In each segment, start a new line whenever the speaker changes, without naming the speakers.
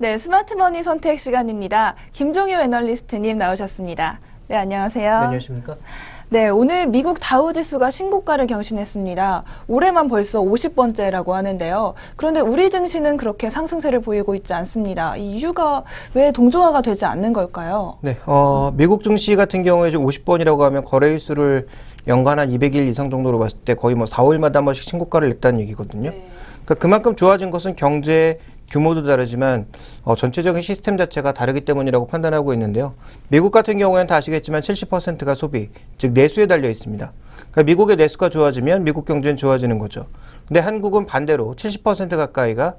네, 스마트머니 선택 시간입니다. 김종효 애널리스트님 나오셨습니다. 네, 안녕하세요.
네, 안녕하십니까?
네, 오늘 미국 다우지수가 신고가를 경신했습니다. 올해만 벌써 50번째라고 하는데요. 그런데 우리 증시는 그렇게 상승세를 보이고 있지 않습니다. 이 이유가 왜 동조화가 되지 않는 걸까요?
네, 미국 증시 같은 경우에 지금 50번이라고 하면 거래일수를 연간 한 200일 이상 정도로 봤을 때 거의 뭐 4, 5일마다 한 번씩 신고가를 냈다는 얘기거든요.
네.
그러니까 그만큼 좋아진 것은 경제 규모도 다르지만 전체적인 시스템 자체가 다르기 때문이라고 판단하고 있는데요. 미국 같은 경우에는 다 아시겠지만 70%가 소비, 즉 내수에 달려 있습니다. 그러니까 미국의 내수가 좋아지면 미국 경제는 좋아지는 거죠. 근데 한국은 반대로 70% 가까이가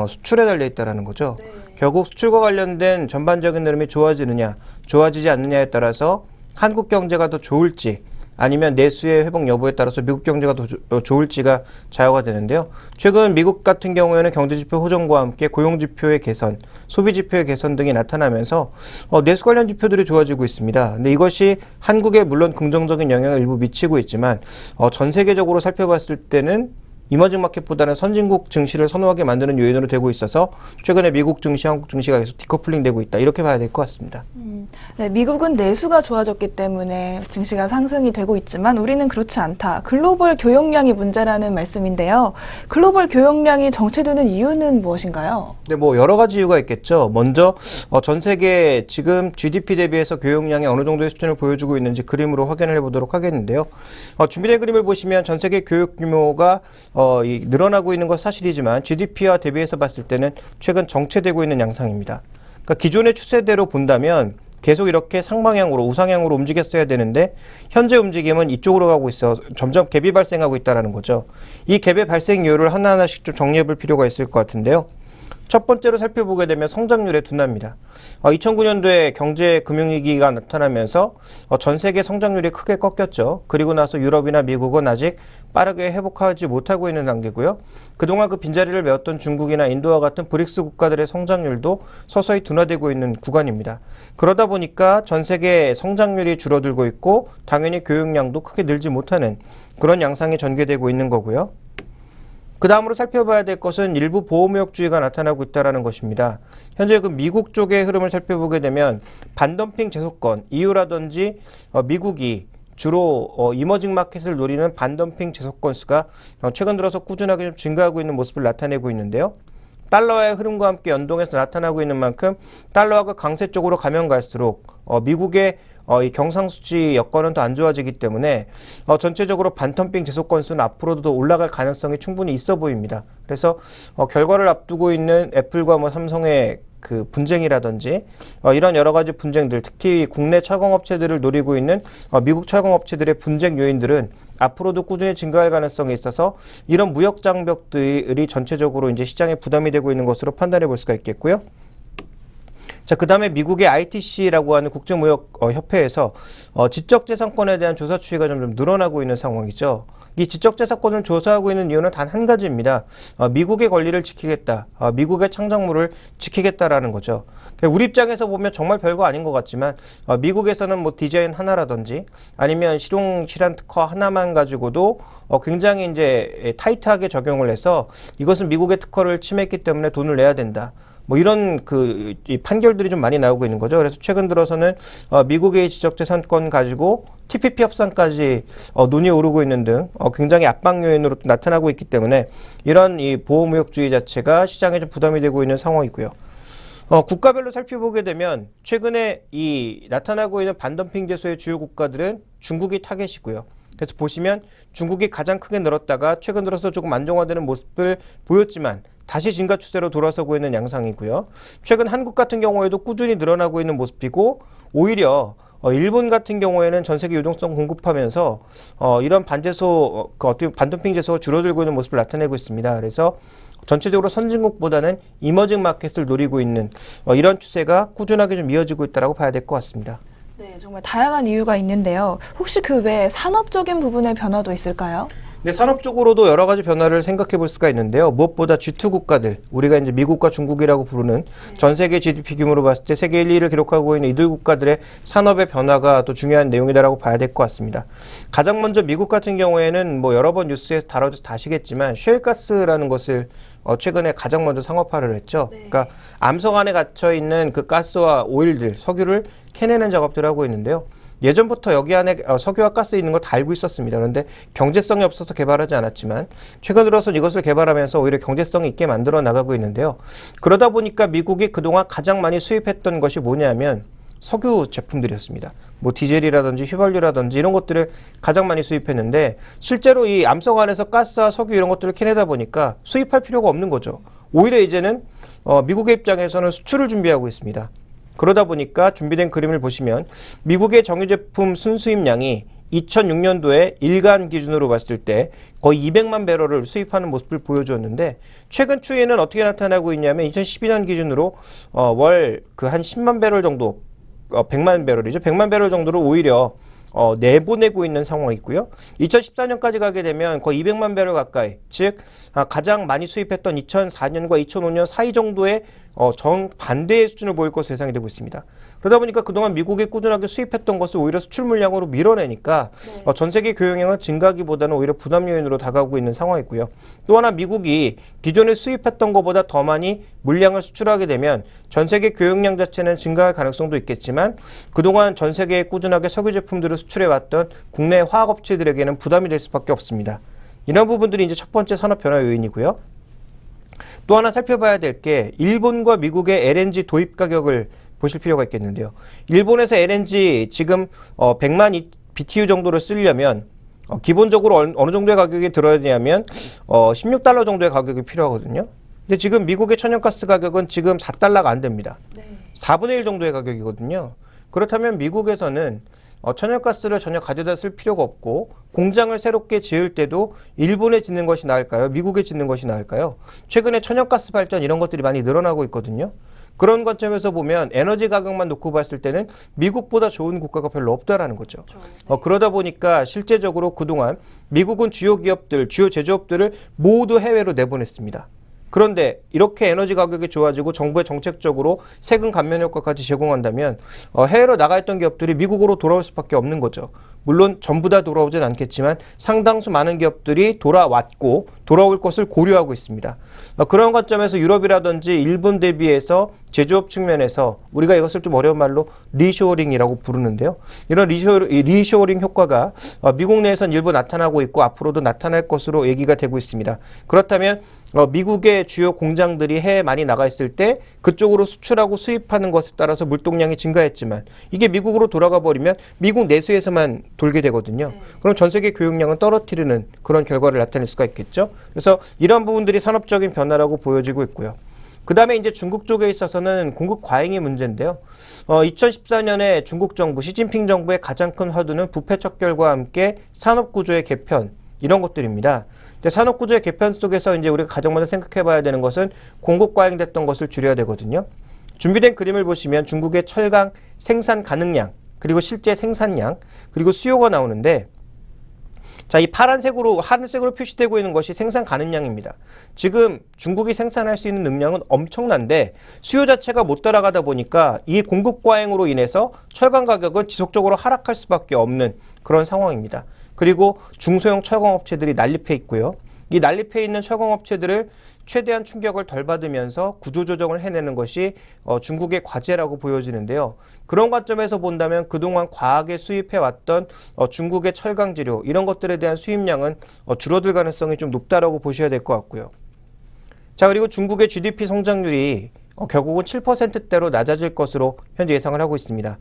수출에 달려 있다는 거죠.
네.
결국 수출과 관련된 전반적인 흐름이 좋아지느냐, 좋아지지 않느냐에 따라서 한국 경제가 더 좋을지 아니면 내수의 회복 여부에 따라서 미국 경제가 더 좋을지가 좌우가 되는데요. 최근 미국 같은 경우에는 경제지표 호전과 함께 고용지표의 개선, 소비지표의 개선 등이 나타나면서 내수 관련 지표들이 좋아지고 있습니다. 근데 이것이 한국에 물론 긍정적인 영향을 일부 미치고 있지만 전 세계적으로 살펴봤을 때는 이머징 마켓보다는 선진국 증시를 선호하게 만드는 요인으로 되고 있어서 최근에 미국 증시, 한국 증시가 계속 디커플링 되고 있다. 이렇게 봐야 될 것 같습니다.
네, 미국은 내수가 좋아졌기 때문에 증시가 상승이 되고 있지만 우리는 그렇지 않다. 글로벌 교역량이 문제라는 말씀인데요. 글로벌 교역량이 정체되는 이유는 무엇인가요?
네, 뭐 여러 가지 이유가 있겠죠. 먼저 전 세계 지금 GDP 대비해서 교역량이 어느 정도의 수준을 보여주고 있는지 그림으로 확인을 해보도록 하겠는데요. 준비된 그림을 보시면 전 세계 교역 규모가 늘어나고 있는 건 사실이지만 GDP와 대비해서 봤을 때는 최근 정체되고 있는 양상입니다. 그러니까 기존의 추세대로 본다면 계속 이렇게 상방향으로 우상향으로 움직였어야 되는데 현재 움직임은 이쪽으로 가고 있어 점점 갭이 발생하고 있다는 거죠. 이 갭의 발생 이유를 하나하나씩 좀 정리해 볼 필요가 있을 것 같은데요. 첫 번째로 살펴보게 되면 성장률의 둔화입니다. 2009년도에 경제 금융위기가 나타나면서 전 세계 성장률이 크게 꺾였죠. 그리고 나서 유럽이나 미국은 아직 빠르게 회복하지 못하고 있는 단계고요. 그동안 그 빈자리를 메웠던 중국이나 인도와 같은 브릭스 국가들의 성장률도 서서히 둔화되고 있는 구간입니다. 그러다 보니까 전 세계 성장률이 줄어들고 있고 당연히 교역량도 크게 늘지 못하는 그런 양상이 전개되고 있는 거고요. 그 다음으로 살펴봐야 될 것은 일부 보호무역주의가 나타나고 있다는 것입니다. 현재 그 미국 쪽의 흐름을 살펴보게 되면 반덤핑 제소권, EU라든지 미국이 주로 이머징 마켓을 노리는 반덤핑 제소건 수가 최근 들어서 꾸준하게 좀 증가하고 있는 모습을 나타내고 있는데요. 달러의 흐름과 함께 연동해서 나타나고 있는 만큼 달러가 강세 쪽으로 가면 갈수록 미국의 이 경상수지 여건은 더 안 좋아지기 때문에 전체적으로 반덤핑 제소 건수는 앞으로도 더 올라갈 가능성이 충분히 있어 보입니다. 그래서 결과를 앞두고 있는 애플과 뭐 삼성의 그 분쟁이라든지 이런 여러 가지 분쟁들, 특히 국내 철강업체들을 노리고 있는 미국 철강업체들의 분쟁 요인들은 앞으로도 꾸준히 증가할 가능성이 있어서 이런 무역 장벽들이 전체적으로 이제 시장에 부담이 되고 있는 것으로 판단해 볼 수가 있겠고요. 자, 그 다음에 미국의 ITC라고 하는 국제무역협회에서 지적재산권에 대한 조사 추이가 점점 늘어나고 있는 상황이죠. 이 지적재산권을 조사하고 있는 이유는 단 한 가지입니다. 미국의 권리를 지키겠다. 미국의 창작물을 지키겠다라는 거죠. 우리 입장에서 보면 정말 별거 아닌 것 같지만 미국에서는 뭐 디자인 하나라든지 아니면 실용 실한 특허 하나만 가지고도 굉장히 이제 타이트하게 적용을 해서 이것은 미국의 특허를 침해했기 때문에 돈을 내야 된다. 뭐 이런 이 판결들이 좀 많이 나오고 있는 거죠. 그래서 최근 들어서는 미국의 지적재산권 가지고 TPP 협상까지 논의에 오르고 있는 등 굉장히 압박 요인으로 나타나고 있기 때문에 이런 이 보호무역주의 자체가 시장에 좀 부담이 되고 있는 상황이고요. 국가별로 살펴보게 되면 최근에 이 나타나고 있는 반덤핑 제소의 주요 국가들은 중국이 타겟이고요. 그래서 보시면 중국이 가장 크게 늘었다가 최근 들어서 조금 안정화되는 모습을 보였지만 다시 증가 추세로 돌아서고 있는 양상이고요. 최근 한국 같은 경우에도 꾸준히 늘어나고 있는 모습이고 오히려 일본 같은 경우에는 전 세계 유동성 공급하면서 이런 어떻게 반덤핑 제소가 줄어들고 있는 모습을 나타내고 있습니다. 그래서 전체적으로 선진국보다는 이머징 마켓을 노리고 있는 이런 추세가 꾸준하게 좀 이어지고 있다고 봐야 될 것 같습니다.
네, 정말 다양한 이유가 있는데요. 혹시 그 외에 산업적인 부분의 변화도 있을까요?
근데 산업적으로도 여러 가지 변화를 생각해 볼 수가 있는데요. 무엇보다 G2 국가들, 우리가 이제 미국과 중국이라고 부르는 전 세계 GDP 규모로 봤을 때 세계 1, 2위를 기록하고 있는 이들 국가들의 산업의 변화가 또 중요한 내용이다라고 봐야 될 것 같습니다. 가장 먼저 미국 같은 경우에는 뭐 여러 번 뉴스에서 다뤄져서 아시겠지만 셰일가스라는 것을 최근에 가장 먼저 상업화를 했죠. 그러니까 암석 안에 갇혀 있는 그 가스와 오일들, 석유를 캐내는 작업들을 하고 있는데요. 예전부터 여기 안에 석유와 가스 있는 걸 다 알고 있었습니다. 그런데 경제성이 없어서 개발하지 않았지만 최근 들어서 이것을 개발하면서 오히려 경제성이 있게 만들어 나가고 있는데요. 그러다 보니까 미국이 그동안 가장 많이 수입했던 것이 뭐냐면 석유 제품들이었습니다. 뭐 디젤이라든지 휘발유라든지 이런 것들을 가장 많이 수입했는데 실제로 이 암석 안에서 가스와 석유 이런 것들을 캐내다 보니까 수입할 필요가 없는 거죠. 오히려 이제는 미국의 입장에서는 수출을 준비하고 있습니다. 그러다 보니까 준비된 그림을 보시면 미국의 정유 제품 순수입량이 2006년도에 일간 기준으로 봤을 때 거의 200만 배럴을 수입하는 모습을 보여주었는데 최근 추이는 어떻게 나타나고 있냐면 2012년 기준으로 월 그 한 10만 배럴 정도 100만 배럴이죠. 100만 배럴 정도를 오히려 내보내고 있는 상황이고요. 2014년까지 가게 되면 거의 200만 배럴 가까이, 즉 가장 많이 수입했던 2004년과 2005년 사이 정도의 정반대의 수준을 보일 것으로 예상이 되고 있습니다. 그러다 보니까 그동안 미국이 꾸준하게 수입했던 것을 오히려 수출 물량으로 밀어내니까 전 세계 교역량은 증가하기보다는 오히려 부담 요인으로 다가오고 있는 상황이고요. 또 하나 미국이 기존에 수입했던 것보다 더 많이 물량을 수출하게 되면 전 세계 교역량 자체는 증가할 가능성도 있겠지만 그동안 전 세계에 꾸준하게 석유 제품들을 수출해왔던 국내 화학업체들에게는 부담이 될 수밖에 없습니다. 이런 부분들이 이제 첫 번째 산업 변화 요인이고요. 또 하나 살펴봐야 될 게 일본과 미국의 LNG 도입 가격을 보실 필요가 있겠는데요. 일본에서 LNG 지금 100만 BTU 정도를 쓰려면 기본적으로 어느 정도의 가격이 들어야 되냐면 16달러 정도의 가격이 필요하거든요. 근데 지금 미국의 천연가스 가격은 지금 4달러가 안 됩니다. 4분의 1 정도의 가격이거든요. 그렇다면 미국에서는 천연가스를 전혀 가져다 쓸 필요가 없고 공장을 새롭게 지을 때도 일본에 짓는 것이 나을까요? 미국에 짓는 것이 나을까요? 최근에 천연가스 발전 이런 것들이 많이 늘어나고 있거든요. 그런 관점에서 보면 에너지 가격만 놓고 봤을 때는 미국보다 좋은 국가가 별로 없다라는 거죠. 그러다 보니까 실제적으로 그동안 미국은 주요 기업들, 주요 제조업들을 모두 해외로 내보냈습니다. 그런데 이렇게 에너지 가격이 좋아지고 정부의 정책적으로 세금 감면 효과까지 제공한다면 해외로 나가 있던 기업들이 미국으로 돌아올 수밖에 없는 거죠. 물론 전부 다 돌아오진 않겠지만 상당수 많은 기업들이 돌아왔고 돌아올 것을 고려하고 있습니다. 그런 관점에서 유럽이라든지 일본 대비해서 제조업 측면에서 우리가 이것을 좀 어려운 말로 리쇼어링이라고 부르는데요. 이런 리쇼어링 효과가 미국 내에선 일부 나타나고 있고 앞으로도 나타날 것으로 얘기가 되고 있습니다. 그렇다면 미국의 주요 공장들이 해외에 많이 나가 있을 때 그쪽으로 수출하고 수입하는 것에 따라서 물동량이 증가했지만 이게 미국으로 돌아가 버리면 미국 내수에서만 돌게 되거든요. 그럼 전 세계 교역량은 떨어뜨리는 그런 결과를 나타낼 수가 있겠죠. 그래서 이런 부분들이 산업적인 변화라고 보여지고 있고요. 그 다음에 이제 중국 쪽에 있어서는 공급 과잉의 문제인데요. 2014년에 중국 정부, 시진핑 정부의 가장 큰 화두는 부패 척결과 함께 산업구조의 개편, 이런 것들입니다. 산업구조의 개편 속에서 이제 우리가 가장 먼저 생각해 봐야 되는 것은 공급 과잉됐던 것을 줄여야 되거든요. 준비된 그림을 보시면 중국의 철강 생산 가능량, 그리고 실제 생산량, 그리고 수요가 나오는데 자, 이 파란색으로, 하늘색으로 표시되고 있는 것이 생산 가능량입니다. 지금 중국이 생산할 수 있는 능량은 엄청난데 수요 자체가 못 따라가다 보니까 이 공급 과잉으로 인해서 철강 가격은 지속적으로 하락할 수밖에 없는 그런 상황입니다. 그리고 중소형 철강업체들이 난립해 있고요. 이 난립해 있는 철강업체들을 최대한 충격을 덜 받으면서 구조조정을 해내는 것이 중국의 과제라고 보여지는데요. 그런 관점에서 본다면 그동안 과하게 수입해왔던 중국의 철강재료 이런 것들에 대한 수입량은 줄어들 가능성이 좀 높다라고 보셔야 될 것 같고요. 자, 그리고 중국의 GDP 성장률이 결국은 7%대로 낮아질 것으로 현재 예상을 하고 있습니다.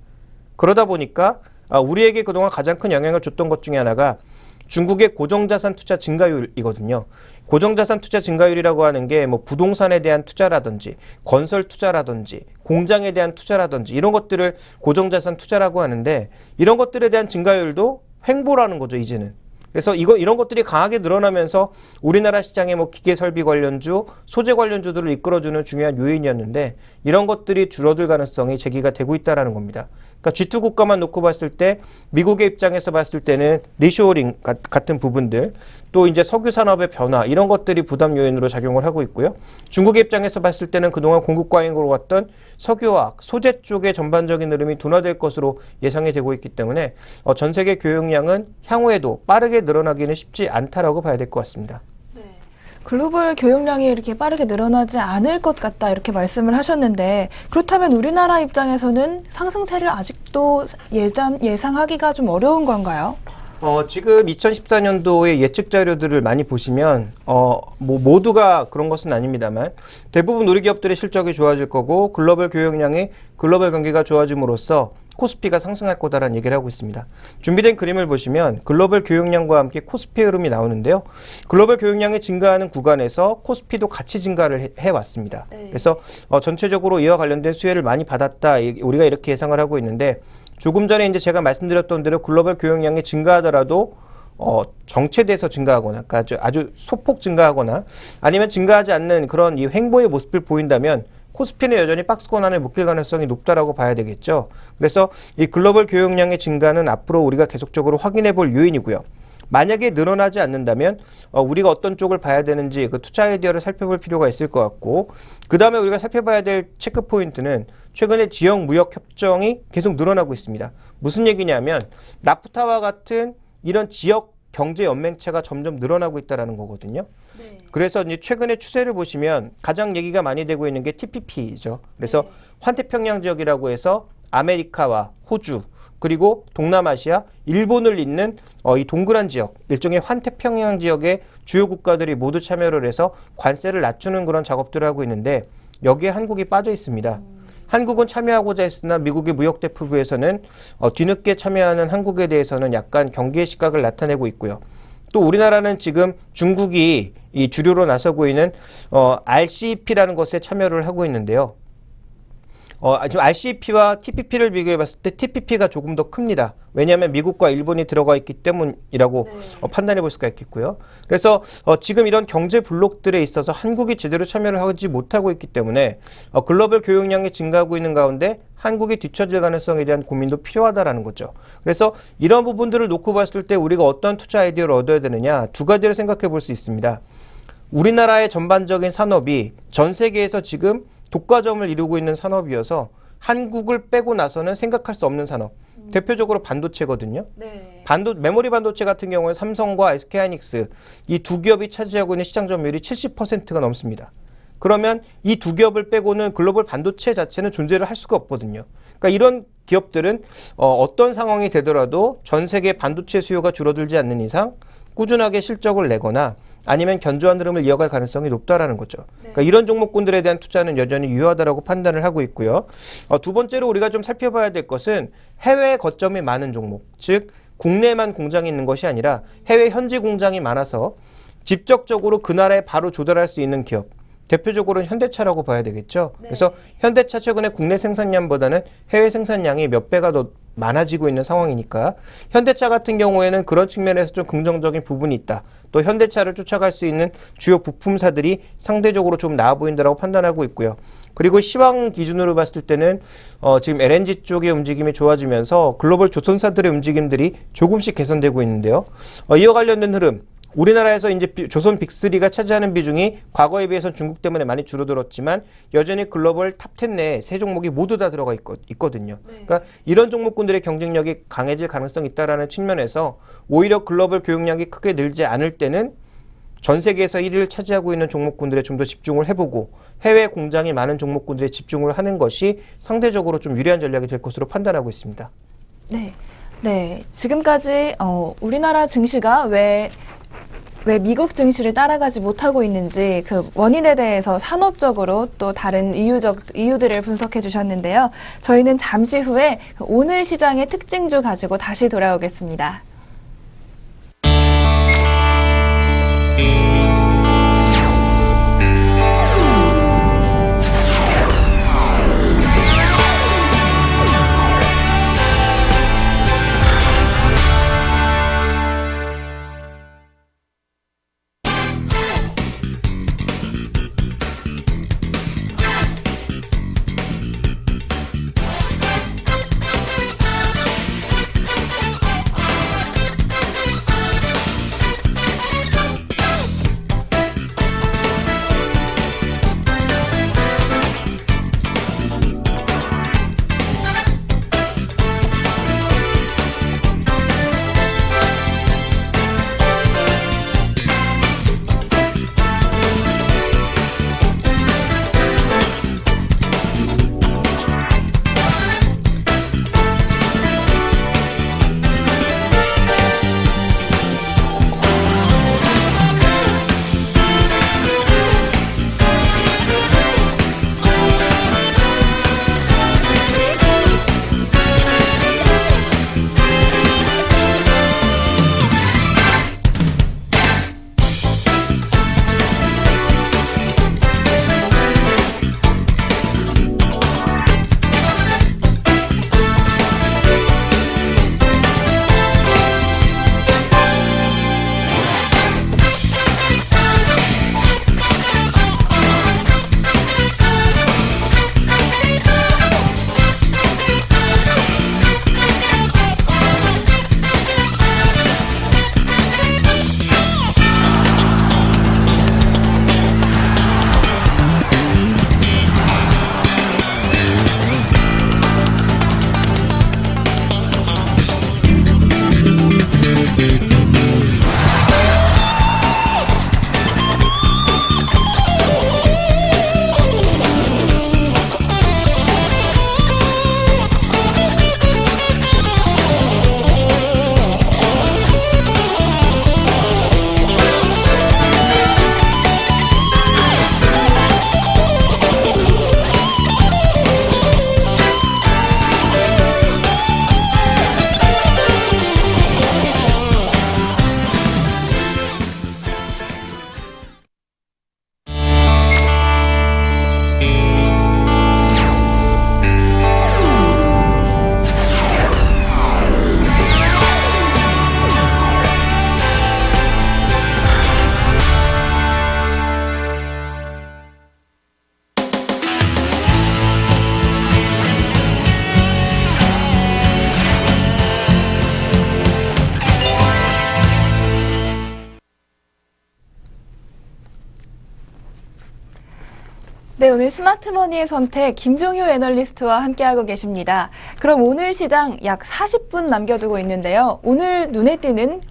그러다 보니까 우리에게 그동안 가장 큰 영향을 줬던 것 중에 하나가 중국의 고정자산 투자 증가율이거든요. 고정자산 투자 증가율이라고 하는 게 뭐 부동산에 대한 투자라든지 건설 투자라든지 공장에 대한 투자라든지 이런 것들을 고정자산 투자라고 하는데 이런 것들에 대한 증가율도 횡보라는 거죠, 이제는. 그래서 이런 것들이 강하게 늘어나면서 우리나라 시장의 뭐 기계 설비 관련주, 소재 관련주들을 이끌어주는 중요한 요인이었는데 이런 것들이 줄어들 가능성이 제기가 되고 있다는 겁니다. 그러니까 G2 국가만 놓고 봤을 때 미국의 입장에서 봤을 때는 리쇼어링 같은 부분들 또 이제 석유 산업의 변화 이런 것들이 부담 요인으로 작용을 하고 있고요. 중국의 입장에서 봤을 때는 그동안 공급 과잉으로 갔던 석유화학, 소재 쪽의 전반적인 흐름이 둔화될 것으로 예상이 되고 있기 때문에 전 세계 교역량은 향후에도 빠르게 늘어나기는 쉽지 않다라고 봐야 될 것 같습니다.
글로벌 교역량이 이렇게 빠르게 늘어나지 않을 것 같다 이렇게 말씀을 하셨는데 그렇다면 우리나라 입장에서는 상승세를 아직도 예상하기가 좀 어려운 건가요?
지금 2014년도의 예측 자료들을 많이 보시면 모두가 그런 것은 아닙니다만 대부분 우리 기업들의 실적이 좋아질 거고 글로벌 교역량이 글로벌 경기가 좋아짐으로써 코스피가 상승할 거다라는 얘기를 하고 있습니다. 준비된 그림을 보시면 글로벌 교역량과 함께 코스피 흐름이 나오는데요. 글로벌 교역량이 증가하는 구간에서 코스피도 같이 증가를 해왔습니다. 그래서 전체적으로 이와 관련된 수혜를 많이 받았다. 우리가 이렇게 예상을 하고 있는데 조금 전에 이제 제가 말씀드렸던 대로 글로벌 교역량이 증가하더라도 정체돼서 증가하거나 그러니까 아주 소폭 증가하거나 아니면 증가하지 않는 그런 이 횡보의 모습을 보인다면 코스피는 여전히 박스권 안에 묶일 가능성이 높다라고 봐야 되겠죠. 그래서 이 글로벌 교역량의 증가는 앞으로 우리가 계속적으로 확인해 볼 요인이고요. 만약에 늘어나지 않는다면 우리가 어떤 쪽을 봐야 되는지 그 투자 아이디어를 살펴볼 필요가 있을 것 같고 그 다음에 우리가 살펴봐야 될 체크 포인트는 최근에 지역 무역 협정이 계속 늘어나고 있습니다. 무슨 얘기냐면 나프타와 같은 이런 지역 경제 연맹체가 점점 늘어나고 있다는 거거든요. 그래서 이제 최근의 추세를 보시면 가장 얘기가 많이 되고 있는 게 TPP죠. 그래서 환태평양 지역이라고 해서 아메리카와 호주 그리고 동남아시아, 일본을 잇는 이 동그란 지역, 일종의 환태평양 지역의 주요 국가들이 모두 참여를 해서 관세를 낮추는 그런 작업들을 하고 있는데 여기에 한국이 빠져 있습니다. 한국은 참여하고자 했으나 미국의 무역대표부에서는 뒤늦게 참여하는 한국에 대해서는 약간 경계의 시각을 나타내고 있고요. 또 우리나라는 지금 중국이 이 주류로 나서고 있는 RCEP라는 것에 참여를 하고 있는데요. 지금 RCEP와 TPP를 비교해 봤을 때 TPP가 조금 더 큽니다. 왜냐하면 미국과 일본이 들어가 있기 때문이라고 판단해 볼 수가 있겠고요. 그래서 지금 이런 경제 블록들에 있어서 한국이 제대로 참여를 하지 못하고 있기 때문에 글로벌 교역량이 증가하고 있는 가운데 한국이 뒤처질 가능성에 대한 고민도 필요하다라는 거죠. 그래서 이런 부분들을 놓고 봤을 때 우리가 어떤 투자 아이디어를 얻어야 되느냐 두 가지를 생각해 볼 수 있습니다. 우리나라의 전반적인 산업이 전 세계에서 지금 독과점을 이루고 있는 산업이어서 한국을 빼고 나서는 생각할 수 없는 산업. 대표적으로 반도체거든요. 메모리 반도체 같은 경우에 삼성과 SK하이닉스 이 두 기업이 차지하고 있는 시장 점유율이 70%가 넘습니다. 그러면 이 두 기업을 빼고는 글로벌 반도체 자체는 존재를 할 수가 없거든요. 그러니까 이런 기업들은 어떤 상황이 되더라도 전 세계 반도체 수요가 줄어들지 않는 이상 꾸준하게 실적을 내거나 아니면 견조한 흐름을 이어갈 가능성이 높다라는 거죠. 그러니까 이런 종목군들에 대한 투자는 여전히 유효하다라고 판단을 하고 있고요. 두 번째로 우리가 좀 살펴봐야 될 것은 해외 거점이 많은 종목, 즉 국내에만 공장이 있는 것이 아니라 해외 현지 공장이 많아서 직접적으로 그 나라에 바로 조달할 수 있는 기업. 대표적으로는 현대차라고 봐야 되겠죠. 그래서 현대차 최근에 국내 생산량보다는 해외 생산량이 몇 배가 더 많아지고 있는 상황이니까 현대차 같은 경우에는 그런 측면에서 좀 긍정적인 부분이 있다. 또 현대차를 쫓아갈 수 있는 주요 부품사들이 상대적으로 좀 나아 보인다라고 판단하고 있고요. 그리고 시황 기준으로 봤을 때는 지금 LNG 쪽의 움직임이 좋아지면서 글로벌 조선사들의 움직임들이 조금씩 개선되고 있는데요. 이와 관련된 흐름 우리나라에서 이제 조선 빅3가 차지하는 비중이 과거에 비해서 중국 때문에 많이 줄어들었지만 여전히 글로벌 탑10 내에 세 종목이 모두 다 들어가 있거든요. 그러니까 이런 종목군들의 경쟁력이 강해질 가능성이 있다라는 측면에서 오히려 글로벌 교역량이 크게 늘지 않을 때는 전 세계에서 1위를 차지하고 있는 종목군들에 좀 더 집중을 해보고 해외 공장이 많은 종목군들에 집중을 하는 것이 상대적으로 좀 유리한 전략이 될 것으로 판단하고 있습니다.
네. 지금까지 우리나라 증시가 왜 미국 증시를 따라가지 못하고 있는지 그 원인에 대해서 산업적으로 또 다른 이유들을 분석해 주셨는데요. 저희는 잠시 후에 오늘 시장의 특징주 가지고 다시 돌아오겠습니다. 네, 오늘 스마트머니의 선택 김종효 애널리스트와 함께하고 계십니다. 그럼 오늘 시장 약 40분 남겨두고 있는데요. 오늘 눈에 띄는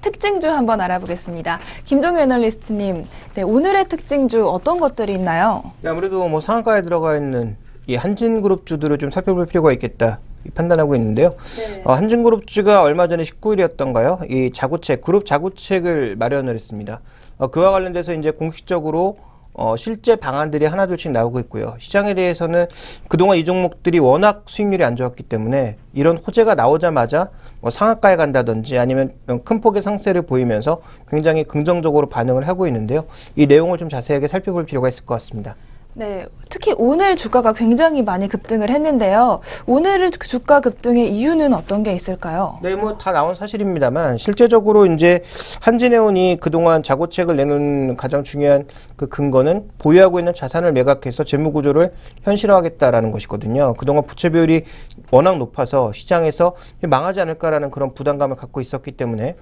특징주 한번 알아보겠습니다. 김종효 애널리스트님, 네, 오늘의 특징주 어떤 것들이 있나요?
네, 아무래도 뭐 상한가에 들어가 있는 이 한진그룹주들을 좀 살펴볼 필요가 있겠다 판단하고 있는데요.
네.
한진그룹주가 얼마 전에 19일이었던가요? 이 자구책, 그룹 자구책을 마련을 했습니다. 그와 관련돼서 이제 공식적으로 실제 방안들이 하나둘씩 나오고 있고요. 시장에 대해서는 그동안 이 종목들이 워낙 수익률이 안 좋았기 때문에 이런 호재가 나오자마자 뭐 상한가에 간다든지 아니면 큰 폭의 상세를 보이면서 굉장히 긍정적으로 반응을 하고 있는데요. 이 내용을 좀 자세하게 살펴볼 필요가 있을 것 같습니다.
네, 특히 오늘 주가가 굉장히 많이 급등을 했는데요. 오늘 주가 급등의 이유는 어떤 게 있을까요?
네, 뭐 다 나온 사실입니다만 실제적으로 이제 한진해운이 그동안 자구책을 내놓은 가장 중요한 그 근거는 보유하고 있는 자산을 매각해서 재무 구조를 현실화하겠다라는 것이거든요. 그동안 부채 비율이 워낙 높아서 시장에서 망하지 않을까라는 그런 부담감을 갖고 있었기 때문에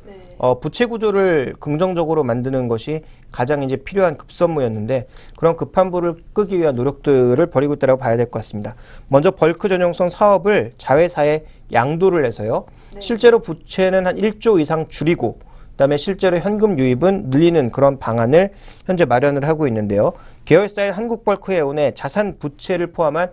부채 구조를 긍정적으로 만드는 것이 가장 이제 필요한 급선무였는데 그런 급한 불을 끄기 위한 노력들을 벌이고 있다고 봐야 될 것 같습니다. 먼저 벌크 전용성 사업을 자회사에 양도를 해서요. 실제로 부채는 한 1조 이상 줄이고 그다음에 실제로 현금 유입은 늘리는 그런 방안을 현재 마련을 하고 있는데요. 계열사인 한국벌크해운의 자산 부채를 포함한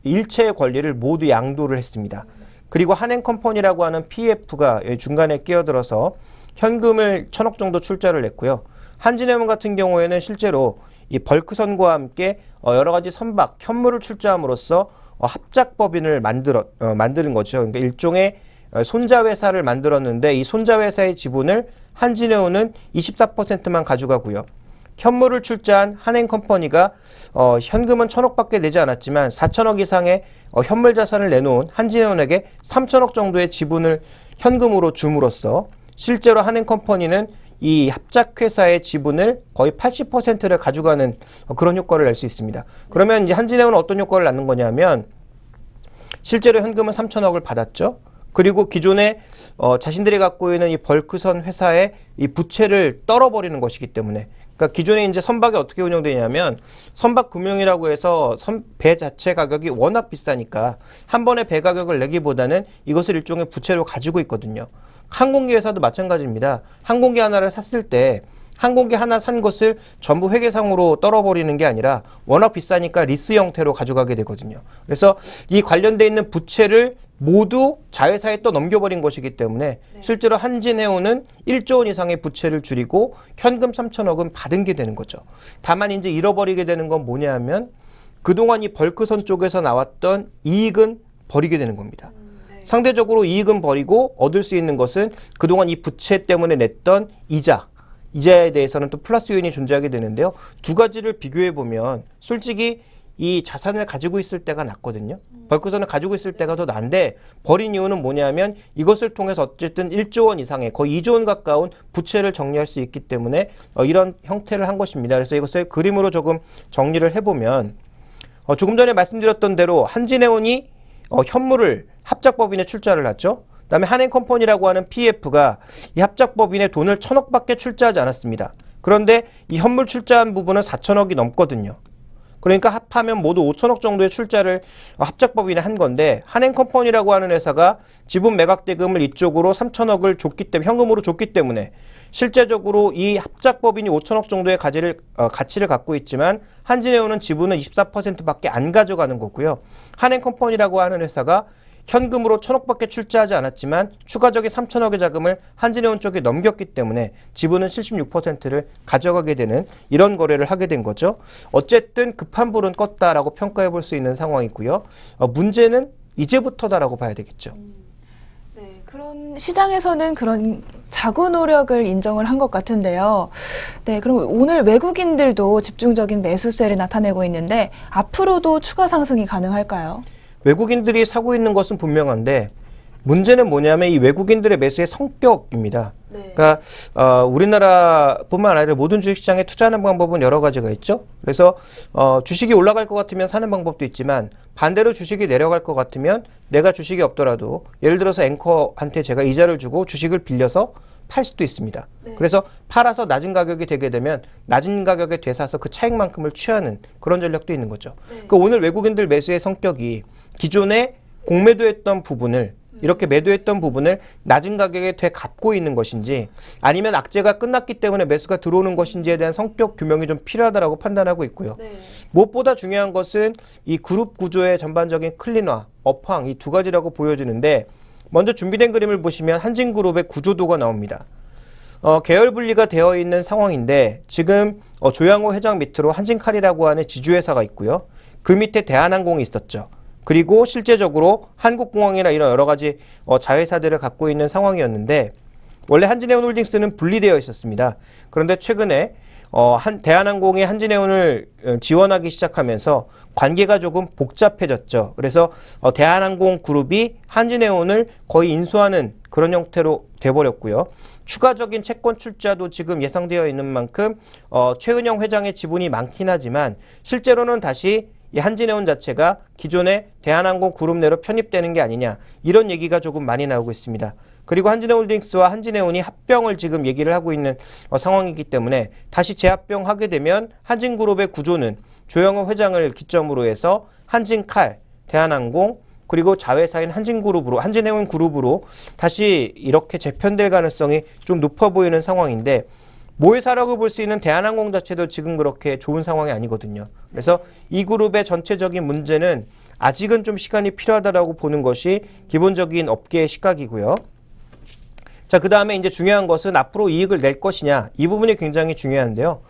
일체의 권리를 모두 양도를 했습니다. 그리고 한행컴퍼니라고 하는 PF가 중간에 끼어들어서 현금을 1,000억 정도 출자를 했고요. 한진해운 같은 경우에는 실제로 이 벌크선과 함께 여러 가지 선박, 현물을 출자함으로써 합작법인을 만드는 거죠. 그러니까 일종의 손자회사를 만들었는데 이 손자회사의 지분을 한진해운은 24%만 가져가고요. 현물을 출자한 한행컴퍼니가 현금은 1,000억밖에 내지 않았지만 4,000억 이상의 현물 자산을 내놓은 한진해운에게 3,000억 정도의 지분을 현금으로 줌으로써 실제로 한행컴퍼니는 이 합작회사의 지분을 거의 80%를 가져가는 그런 효과를 낼 수 있습니다. 그러면 이제 한진해운은 어떤 효과를 낳는 거냐면 실제로 현금은 3,000억을 받았죠. 그리고 기존에 자신들이 갖고 있는 이 벌크선 회사의 이 부채를 떨어버리는 것이기 때문에 그러니까 기존에 이제 선박이 어떻게 운영되냐면 선박 금융이라고 해서 배 자체 가격이 워낙 비싸니까 한 번에 배 가격을 내기보다는 이것을 일종의 부채로 가지고 있거든요. 항공기 회사도 마찬가지입니다. 항공기 하나를 샀을 때 항공기 하나 산 것을 전부 회계상으로 떨어버리는 게 아니라 워낙 비싸니까 리스 형태로 가져가게 되거든요. 그래서 이 관련돼 있는 부채를 모두 자회사에 또 넘겨버린 것이기 때문에 실제로 한진해운은 1조 원 이상의 부채를 줄이고 현금 3,000억은 받은 게 되는 거죠. 다만 이제 잃어버리게 되는 건 뭐냐 하면 그동안 이 벌크선 쪽에서 나왔던 이익은 버리게 되는 겁니다. 상대적으로 이익은 버리고 얻을 수 있는 것은 그동안 이 부채 때문에 냈던 이자에 대해서는 또 플러스 요인이 존재하게 되는데요. 두 가지를 비교해 보면 솔직히 이 자산을 가지고 있을 때가 낫거든요. 벌크선을 가지고 있을 때가 더 난데 버린 이유는 뭐냐면 이것을 통해서 어쨌든 1조 원 이상의 거의 2조 원 가까운 부채를 정리할 수 있기 때문에 이런 형태를 한 것입니다. 그래서 이것을 그림으로 조금 정리를 해보면 조금 전에 말씀드렸던 대로 한진해운이 현물을 합작법인에 출자를 했죠. 그다음에 한행컴퍼니라고 하는 PF가 이 합작법인에 돈을 1,000억밖에 출자하지 않았습니다. 그런데 이 현물 출자한 부분은 4,000억이 넘거든요. 그러니까 합하면 모두 5,000억 정도의 출자를 합작법인에 한 건데 한행컴퍼니라고 하는 회사가 지분 매각 대금을 이쪽으로 3,000억을 줬기 때문에 현금으로 줬기 때문에 실제적으로 이 합작법인이 5,000억 정도의 가치를 갖고 있지만 한진해운은 지분은 24%밖에 안 가져가는 거고요. 한행컴퍼니라고 하는 회사가 현금으로 1,000억밖에 출자하지 않았지만 추가적인 3,000억의 자금을 한진해운 쪽에 넘겼기 때문에 지분은 76%를 가져가게 되는 이런 거래를 하게 된 거죠. 어쨌든 급한 불은 껐다라고 평가해 볼 수 있는 상황이고요. 문제는 이제부터다라고 봐야 되겠죠.
네, 그런 시장에서는 그런 자구 노력을 인정을 한 것 같은데요. 네, 그럼 오늘 외국인들도 집중적인 매수세를 나타내고 있는데 앞으로도 추가 상승이 가능할까요?
외국인들이 사고 있는 것은 분명한데 문제는 뭐냐면 이 외국인들의 매수의 성격입니다. 그러니까 우리나라뿐만 아니라 모든 주식시장에 투자하는 방법은 여러 가지가 있죠. 그래서 주식이 올라갈 것 같으면 사는 방법도 있지만 반대로 주식이 내려갈 것 같으면 내가 주식이 없더라도 예를 들어서 앵커한테 제가 이자를 주고 주식을 빌려서 팔 수도 있습니다.
네.
그래서 팔아서 낮은 가격이 되게 되면 낮은 가격에 되사서 그 차익만큼을 취하는 그런 전략도 있는 거죠.
네.
그 오늘 외국인들 매수의 성격이 기존에 공매도했던 부분을 이렇게 매도했던 부분을 낮은 가격에 되갚고 있는 것인지 아니면 악재가 끝났기 때문에 매수가 들어오는 것인지에 대한 성격 규명이 좀 필요하다라고 판단하고 있고요.
네.
무엇보다 중요한 것은 이 그룹 구조의 전반적인 클린화, 업황 이 두 가지라고 보여지는데 먼저 준비된 그림을 보시면 한진그룹의 구조도가 나옵니다. 계열 분리가 되어 있는 상황인데 지금 조양호 회장 밑으로 한진칼이라고 하는 지주회사가 있고요. 그 밑에 대한항공이 있었죠. 그리고 실제적으로 한국공항이나 이런 여러 가지 자회사들을 갖고 있는 상황이었는데 원래 한진해운홀딩스는 분리되어 있었습니다. 그런데 최근에 대한항공이 한진해운을 지원하기 시작하면서 관계가 조금 복잡해졌죠. 그래서 대한항공 그룹이 한진해운을 거의 인수하는 그런 형태로 돼버렸고요. 추가적인 채권 출자도 지금 예상되어 있는 만큼 최은영 회장의 지분이 많긴 하지만 실제로는 다시 이 한진해운 자체가 기존의 대한항공 그룹 내로 편입되는 게 아니냐 이런 얘기가 조금 많이 나오고 있습니다. 그리고 한진해운딩스와 한진해운이 합병을 지금 얘기를 하고 있는 상황이기 때문에 다시 재합병하게 되면 한진그룹의 구조는 조영호 회장을 기점으로 해서 한진칼, 대한항공 그리고 자회사인 한진그룹으로 한진해운 그룹으로 다시 이렇게 재편될 가능성이 좀 높아 보이는 상황인데 모회사라고 볼 수 있는 대한항공 자체도 지금 그렇게 좋은 상황이 아니거든요. 그래서 이 그룹의 전체적인 문제는 아직은 좀 시간이 필요하다라고 보는 것이 기본적인 업계의 시각이고요. 자, 그 다음에 이제 중요한 것은 앞으로 이익을 낼 것이냐 이 부분이 굉장히 중요한데요.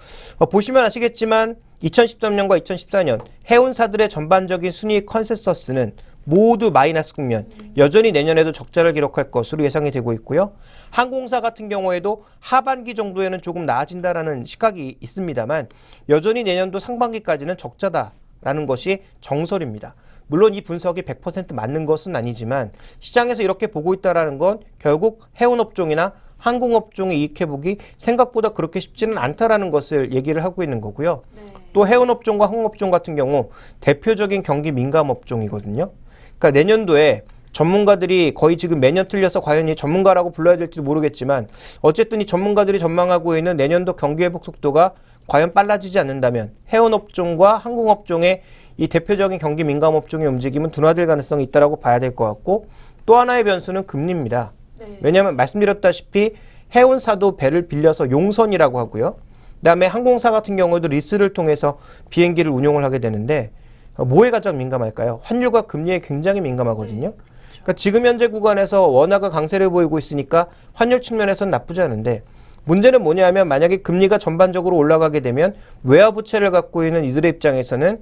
보시면 아시겠지만 2013년과 2014년 해운사들의 전반적인 순이익 컨센서스는 모두 마이너스 국면, 여전히 내년에도 적자를 기록할 것으로 예상이 되고 있고요. 항공사 같은 경우에도 하반기 정도에는 조금 나아진다라는 시각이 있습니다만 여전히 내년도 상반기까지는 적자다라는 것이 정설입니다. 물론 이 분석이 100% 맞는 것은 아니지만 시장에서 이렇게 보고 있다는 건 결국 해운업종이나 항공업종의 이익회복이 생각보다 그렇게 쉽지는 않다라는 것을 얘기를 하고 있는 거고요.
네.
또 해운업종과 항공업종 같은 경우 대표적인 경기 민감업종이거든요. 그러니까 내년도에 전문가들이 거의 지금 매년 틀려서 과연 이 전문가라고 불러야 될지도 모르겠지만 어쨌든 이 전문가들이 전망하고 있는 내년도 경기 회복 속도가 과연 빨라지지 않는다면 해운업종과 항공업종의 이 대표적인 경기 민감업종의 움직임은 둔화될 가능성이 있다고 봐야 될 것 같고 또 하나의 변수는 금리입니다.
네.
왜냐하면 말씀드렸다시피 해운사도 배를 빌려서 용선이라고 하고요. 그다음에 항공사 같은 경우도 리스를 통해서 비행기를 운용을 하게 되는데 뭐에 가장 민감할까요? 환율과 금리에 굉장히 민감하거든요. 그러니까 지금 현재 구간에서 원화가 강세를 보이고 있으니까 환율 측면에서는 나쁘지 않은데 문제는 뭐냐면 만약에 금리가 전반적으로 올라가게 되면 외화 부채를 갖고 있는 이들의 입장에서는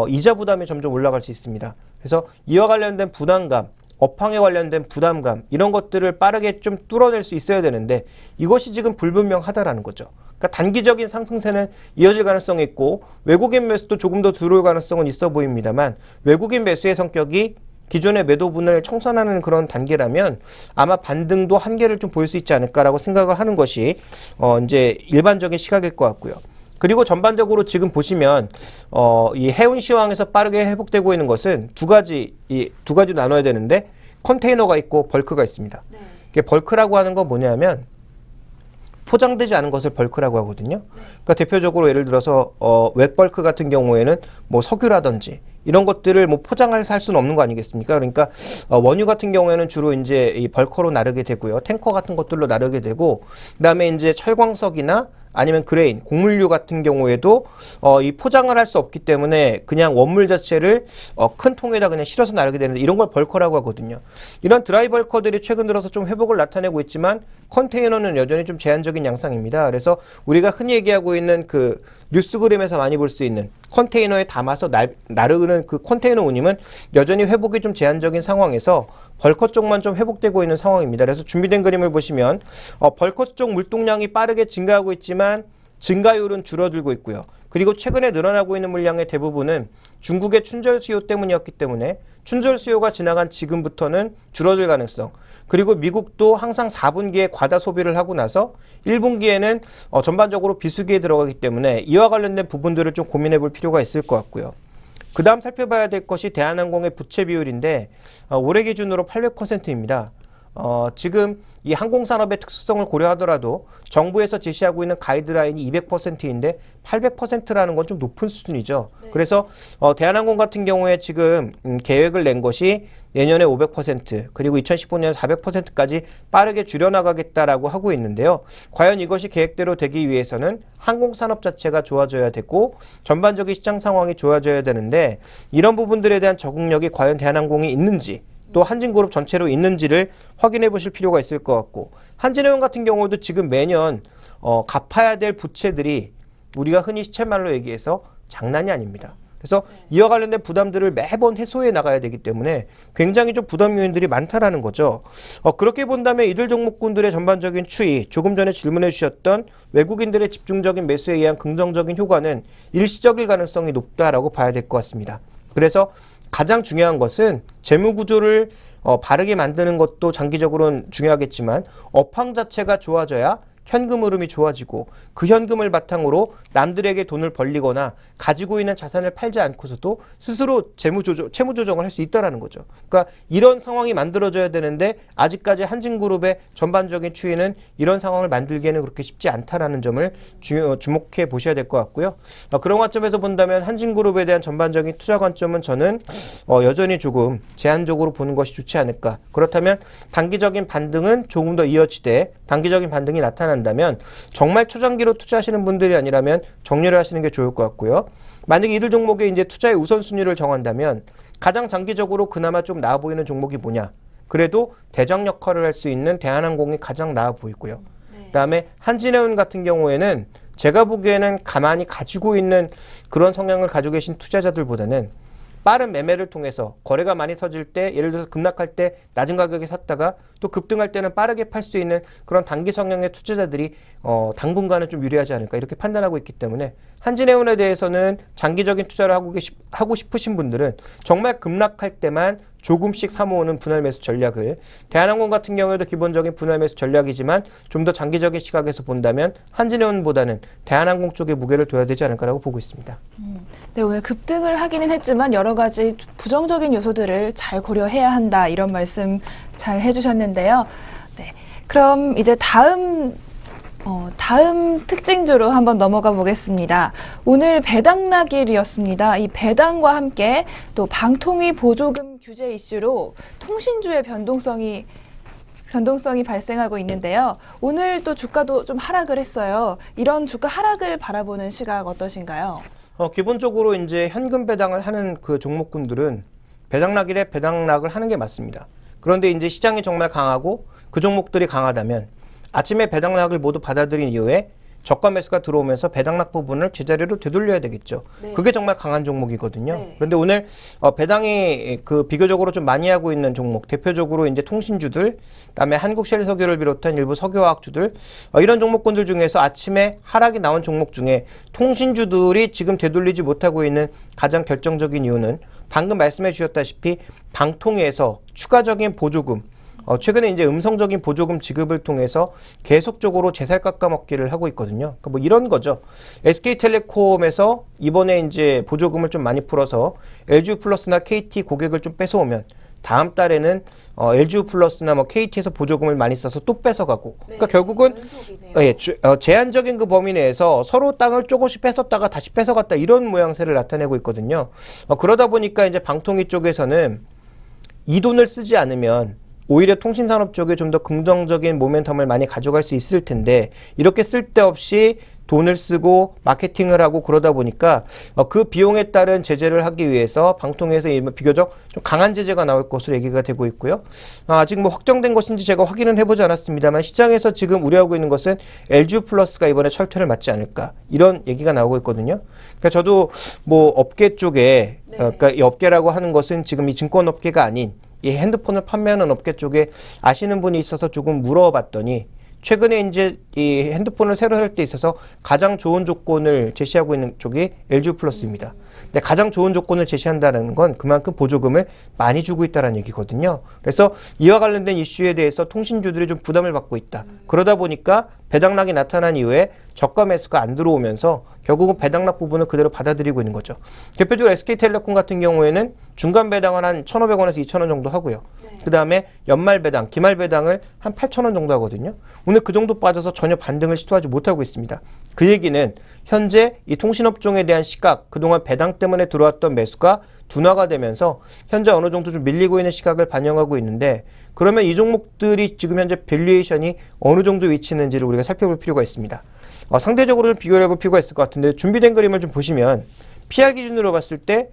이자 부담이 점점 올라갈 수 있습니다. 그래서 이와 관련된 부담감, 업황에 관련된 부담감 이런 것들을 빠르게 좀 뚫어낼 수 있어야 되는데 이것이 지금 불분명하다라는 거죠. 그러니까 단기적인 상승세는 이어질 가능성이 있고 외국인 매수도 조금 더 들어올 가능성은 있어 보입니다만 외국인 매수의 성격이 기존의 매도분을 청산하는 그런 단계라면 아마 반등도 한계를 좀 보일 수 있지 않을까라고 생각을 하는 것이 이제 일반적인 시각일 것 같고요. 그리고 전반적으로 지금 보시면 이 해운 시황에서 빠르게 회복되고 있는 것은 두 가지로 나눠야 되는데 컨테이너가 있고 벌크가 있습니다.
네.
이게 벌크라고 하는 건 뭐냐면 포장되지 않은 것을 벌크라고 하거든요. 그러니까 대표적으로 예를 들어서 웹벌크 같은 경우에는 뭐 석유라든지 이런 것들을 뭐 포장할 할 수는 없는 거 아니겠습니까? 그러니까 원유 같은 경우에는 주로 이제 이 벌커로 나르게 되고요. 탱커 같은 것들로 나르게 되고 그다음에 이제 철광석이나 아니면 그레인, 곡물류 같은 경우에도 이 포장을 할 수 없기 때문에 그냥 원물 자체를 큰 통에다 그냥 실어서 나르게 되는데 이런 걸 벌커라고 하거든요. 이런 드라이 벌커들이 최근 들어서 좀 회복을 나타내고 있지만 컨테이너는 여전히 좀 제한적인 양상입니다. 그래서 우리가 흔히 얘기하고 있는 그 뉴스 그림에서 많이 볼 수 있는 컨테이너에 담아서 나르는 그 컨테이너 운임은 여전히 회복이 좀 제한적인 상황에서 벌커 쪽만 좀 회복되고 있는 상황입니다. 그래서 준비된 그림을 보시면 벌커 쪽 물동량이 빠르게 증가하고 있지만 증가율은 줄어들고 있고요. 그리고 최근에 늘어나고 있는 물량의 대부분은 중국의 춘절 수요 때문이었기 때문에 춘절 수요가 지나간 지금부터는 줄어들 가능성, 그리고 미국도 항상 4분기에 과다 소비를 하고 나서 1분기에는 전반적으로 비수기에 들어가기 때문에 이와 관련된 부분들을 좀 고민해 볼 필요가 있을 것 같고요. 그 다음 살펴봐야 될 것이 대한항공의 부채 비율인데 올해 기준으로 800%입니다. 지금 이 항공산업의 특수성을 고려하더라도 정부에서 제시하고 있는 가이드라인이 200%인데 800%라는 건 좀 높은 수준이죠.
네.
그래서 대한항공 같은 경우에 지금 계획을 낸 것이 내년에 500% 그리고 2015년에 400%까지 빠르게 줄여나가겠다라고 하고 있는데요. 과연 이것이 계획대로 되기 위해서는 항공산업 자체가 좋아져야 되고 전반적인 시장 상황이 좋아져야 되는데 이런 부분들에 대한 적응력이 과연 대한항공이 있는지 또 한진그룹 전체로 있는지를 확인해 보실 필요가 있을 것 같고 한진해운 같은 경우도 지금 매년 갚아야 될 부채들이 우리가 흔히 시쳇말로 얘기해서 장난이 아닙니다. 그래서 이와 관련된 부담들을 매번 해소해 나가야 되기 때문에 굉장히 좀 부담 요인들이 많다라는 거죠. 그렇게 본다면 이들 종목군들의 전반적인 추이, 조금 전에 질문해 주셨던 외국인들의 집중적인 매수에 의한 긍정적인 효과는 일시적일 가능성이 높다라고 봐야 될 것 같습니다. 그래서 가장 중요한 것은 재무 구조를 바르게 만드는 것도 장기적으로는 중요하겠지만 업황 자체가 좋아져야 현금 흐름이 좋아지고 그 현금을 바탕으로 남들에게 돈을 벌리거나 가지고 있는 자산을 팔지 않고서도 스스로 채무 조정을 할 수 있다라는 거죠. 그러니까 이런 상황이 만들어져야 되는데 아직까지 한진그룹의 전반적인 추이는 이런 상황을 만들기에는 그렇게 쉽지 않다라는 점을 주목해 보셔야 될 것 같고요. 그런 관점에서 본다면 한진그룹에 대한 전반적인 투자 관점은 저는 여전히 조금 제한적으로 보는 것이 좋지 않을까. 그렇다면 단기적인 반등은 조금 더 이어지되 단기적인 반등이 나타난다면 정말 초장기로 투자하시는 분들이 아니라면 정리를 하시는 게 좋을 것 같고요. 만약에 이들 종목에 이제 투자의 우선순위를 정한다면 가장 장기적으로 그나마 좀 나아 보이는 종목이 뭐냐? 그래도 대장 역할을 할 수 있는 대한항공이 가장 나아 보이고요. 그다음에 한진해운 같은 경우에는 제가 보기에는 가만히 가지고 있는 그런 성향을 가지고 계신 투자자들보다는 빠른 매매를 통해서 거래가 많이 터질 때 예를 들어서 급락할 때 낮은 가격에 샀다가 또 급등할 때는 빠르게 팔 수 있는 그런 단기 성향의 투자자들이 당분간은 좀 유리하지 않을까 이렇게 판단하고 있기 때문에 한진해운에 대해서는 장기적인 투자를 하고 싶으신 분들은 정말 급락할 때만 조금씩 사모으는 분할 매수 전략을 대한항공 같은 경우에도 기본적인 분할 매수 전략이지만 좀 더 장기적인 시각에서 본다면 한진해운보다는 대한항공 쪽에 무게를 둬야 되지 않을까라고 보고 있습니다.
네, 오늘 급등을 하기는 했지만 여러 가지 부정적인 요소들을 잘 고려해야 한다 이런 말씀 잘 해주셨는데요. 네, 그럼 이제 다음 특징주로 한번 넘어가 보겠습니다. 오늘 배당락일이었습니다. 이 배당과 함께 또 방통위 보조금 규제 이슈로 통신주의 변동성이 발생하고 있는데요. 오늘 또 주가도 좀 하락을 했어요. 이런 주가 하락을 바라보는 시각 어떠신가요?
기본적으로 이제 현금 배당을 하는 그 종목군들은 배당락일에 배당락을 하는 게 맞습니다. 그런데 이제 시장이 정말 강하고 그 종목들이 강하다면 아침에 배당락을 모두 받아들인 이후에 저가 매수가 들어오면서 배당락 부분을 제자리로 되돌려야 되겠죠.
네.
그게 정말 강한 종목이거든요.
네.
그런데 오늘 배당이 그 비교적으로 좀 많이 하고 있는 종목, 대표적으로 이제 통신주들, 그다음에 한국셰일석유를 비롯한 일부 석유화학주들 이런 종목군들 중에서 아침에 하락이 나온 종목 중에 통신주들이 지금 되돌리지 못하고 있는 가장 결정적인 이유는 방금 말씀해 주셨다시피 방통위에서 추가적인 보조금 최근에 이제 음성적인 보조금 지급을 통해서 계속적으로 제살 깎아먹기를 하고 있거든요. 그러니까 뭐 이런 거죠. SK텔레콤에서 이번에 이제 보조금을 좀 많이 풀어서 LG유플러스나 KT 고객을 좀 뺏어오면 다음 달에는 LG유플러스나 뭐 KT에서 보조금을 많이 써서 또 뺏어가고. 그러니까 결국은 제한적인 그 범위 내에서 서로 땅을 조금씩 뺏었다가 다시 뺏어갔다 이런 모양새를 나타내고 있거든요. 그러다 보니까 이제 방통위 쪽에서는 이 돈을 쓰지 않으면 오히려 통신산업 쪽에 좀 더 긍정적인 모멘텀을 많이 가져갈 수 있을 텐데 이렇게 쓸데없이 돈을 쓰고 마케팅을 하고 그러다 보니까 그 비용에 따른 제재를 하기 위해서 방통위에서 비교적 좀 강한 제재가 나올 것으로 얘기가 되고 있고요. 아직 뭐 확정된 것인지 제가 확인은 해보지 않았습니다만 시장에서 지금 우려하고 있는 것은 LG유플러스가 이번에 철퇴를 맞지 않을까 이런 얘기가 나오고 있거든요. 그러니까 저도 뭐 업계 쪽에 그러니까 이 업계라고 하는 것은 지금 이 증권업계가 아닌 이 핸드폰을 판매하는 업계 쪽에 아시는 분이 있어서 조금 물어봤더니 최근에 이제 이 핸드폰을 새로 살 때 있어서 가장 좋은 조건을 제시하고 있는 쪽이 LG유플러스입니다. 근데 가장 좋은 조건을 제시한다는 건 그만큼 보조금을 많이 주고 있다는 얘기거든요. 그래서 이와 관련된 이슈에 대해서 통신주들이 좀 부담을 받고 있다. 그러다 보니까 배당락이 나타난 이후에 저가 매수가 안 들어오면서 결국은 배당락 부분을 그대로 받아들이고 있는 거죠. 대표적으로 SK텔레콤 같은 경우에는 중간 배당을 한 1,500원에서 2,000원 정도 하고요. 그 다음에 연말 배당, 기말 배당을 한 8,000원 정도 하거든요. 오늘 그 정도 빠져서 전혀 반등을 시도하지 못하고 있습니다. 그 얘기는 현재 이 통신업종에 대한 시각, 그동안 배당 때문에 들어왔던 매수가 둔화가 되면서 현재 어느 정도 좀 밀리고 있는 시각을 반영하고 있는데, 그러면 이 종목들이 지금 현재 밸류에이션이 어느 정도 위치했는지를 우리가 살펴볼 필요가 있습니다. 상대적으로 좀 비교를 해볼 필요가 있을 것 같은데, 준비된 그림을 좀 보시면 PR 기준으로 봤을 때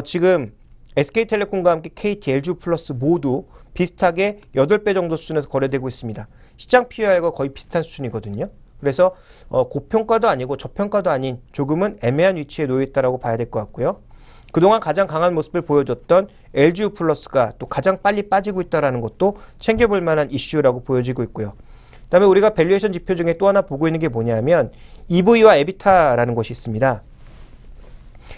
지금 SK텔레콤과 함께 KT, LG플러스 모두 비슷하게 8배 정도 수준에서 거래되고 있습니다. 시장 PR과 거의 비슷한 수준이거든요. 그래서 고평가도 아니고 저평가도 아닌 조금은 애매한 위치에 놓여 있다고 봐야 될 것 같고요. 그동안 가장 강한 모습을 보여줬던 LG플러스가 또 가장 빨리 빠지고 있다는 것도 챙겨볼 만한 이슈라고 보여지고 있고요. 그 다음에 우리가 밸류에이션 지표 중에 또 하나 보고 있는 게 뭐냐면 EV와 에비타라는 것이 있습니다.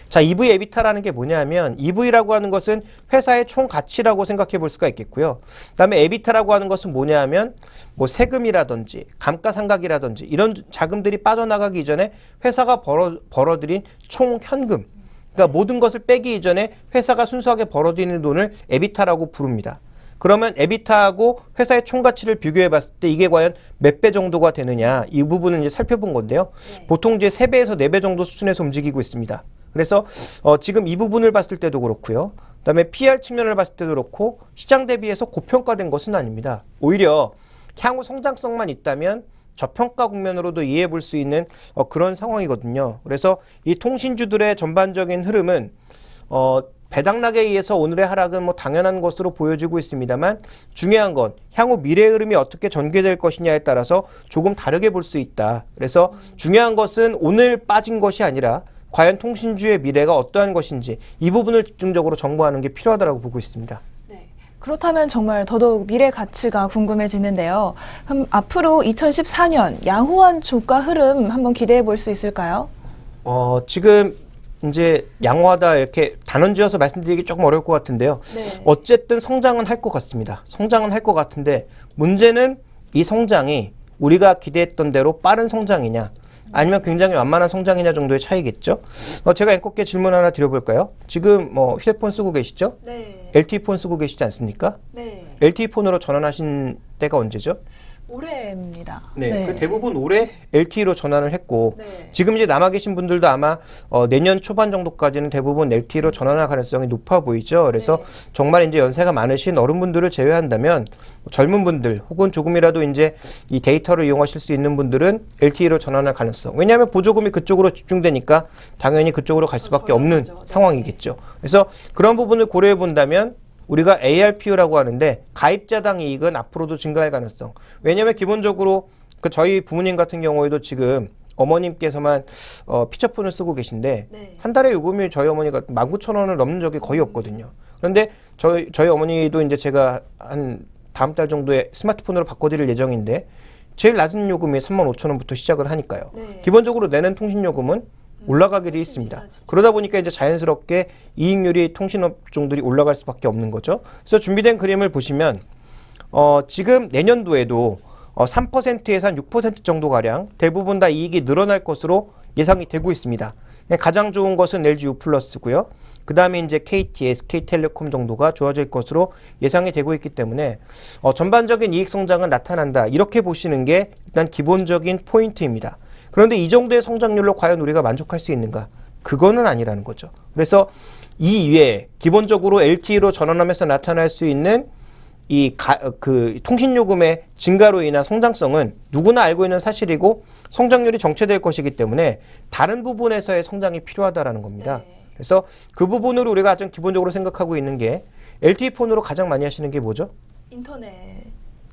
자, EV 에비타라는 게 뭐냐면 EV라고 하는 것은 회사의 총 가치라고 생각해 볼 수가 있겠고요. 그다음에 에비타라고 하는 것은 뭐냐면 뭐 세금이라든지 감가상각이라든지 이런 자금들이 빠져나가기 이전에 회사가 벌어들인 총 현금, 그러니까 모든 것을 빼기 이전에 회사가 순수하게 벌어들이는 돈을 에비타라고 부릅니다. 그러면 에비타하고 회사의 총가치를 비교해 봤을 때 이게 과연 몇 배 정도가 되느냐, 이 부분을 이제 살펴본 건데요. 보통 이제 3배에서 4배 정도 수준에서 움직이고 있습니다. 그래서 지금 이 부분을 봤을 때도 그렇고요. 그다음에 PR 측면을 봤을 때도 그렇고 시장 대비해서 고평가된 것은 아닙니다. 오히려 향후 성장성만 있다면 저평가 국면으로도 이해해 볼 수 있는 그런 상황이거든요. 그래서 이 통신주들의 전반적인 흐름은 배당락에 의해서 오늘의 하락은 뭐 당연한 것으로 보여지고 있습니다만, 중요한 건 향후 미래 흐름이 어떻게 전개될 것이냐에 따라서 조금 다르게 볼 수 있다. 그래서 중요한 것은 오늘 빠진 것이 아니라 과연 통신주의 미래가 어떠한 것인지 이 부분을 집중적으로 정보하는 게 필요하다고 보고 있습니다.
그렇다면 정말 더더욱 미래 가치가 궁금해지는데요. 그럼 앞으로 2014년 양호한 주가 흐름 한번 기대해 볼 수 있을까요?
지금 이제 양호하다 이렇게 단언지어서 말씀드리기 조금 어려울 것 같은데요.
네.
어쨌든 성장은 할 것 같습니다. 성장은 할 것 같은데 문제는 이 성장이 우리가 기대했던 대로 빠른 성장이냐 아니면 굉장히 완만한 성장이냐 정도의 차이겠죠. 제가 앵커께 질문 하나 드려볼까요? 지금 휴대폰 쓰고 계시죠?
네.
LTE폰 쓰고 계시지 않습니까?
네.
LTE폰으로 전환하신 때가 언제죠?
올해입니다.
네, 그 대부분 올해 LTE로 전환을 했고,
네.
지금 이제 남아 계신 분들도 아마 내년 초반 정도까지는 대부분 LTE로 전환할 가능성이 높아 보이죠. 그래서
네.
정말 이제 연세가 많으신 어른분들을 제외한다면 젊은 분들 혹은 조금이라도 이제 이 데이터를 이용하실 수 있는 분들은 LTE로 전환할 가능성. 왜냐하면 보조금이 그쪽으로 집중되니까 당연히 그쪽으로 갈 수밖에 없는
저렴하죠. 네.
상황이겠죠. 그래서 그런 부분을 고려해 본다면 우리가 ARPU라고 하는데 가입자당 이익은 앞으로도 증가할 가능성. 왜냐하면 기본적으로 저희 부모님 같은 경우에도 지금 어머님께서만 피처폰을 쓰고 계신데
네.
한 달에 요금이 저희 어머니가 19,000원을 넘는 적이 거의 없거든요. 그런데 저희 어머니도 이제 제가 한 다음 달 정도에 스마트폰으로 바꿔드릴 예정인데 제일 낮은 요금이 35,000원부터 시작을 하니까요.
네.
기본적으로 내는 통신요금은 올라가게 돼 있습니다. 그러다 보니까 이제 자연스럽게 이익률이 통신업종들이 올라갈 수밖에 없는 거죠. 그래서 준비된 그림을 보시면 지금 내년도에도 3%에서 한 6% 정도 가량 대부분 다 이익이 늘어날 것으로 예상이 되고 있습니다. 가장 좋은 것은 LG U+고요. 그 다음에 이제 KT, SK텔레콤 정도가 좋아질 것으로 예상이 되고 있기 때문에 전반적인 이익 성장은 나타난다. 이렇게 보시는 게 일단 기본적인 포인트입니다. 그런데 이 정도의 성장률로 과연 우리가 만족할 수 있는가? 그거는 아니라는 거죠. 그래서 이 이외에 기본적으로 LTE로 전환하면서 나타날 수 있는 그 통신요금의 증가로 인한 성장성은 누구나 알고 있는 사실이고 성장률이 정체될 것이기 때문에 다른 부분에서의 성장이 필요하다라는 겁니다.
네.
그래서 그 부분으로 우리가 가장 기본적으로 생각하고 있는 게 LTE폰으로 가장 많이 하시는 게 뭐죠?
인터넷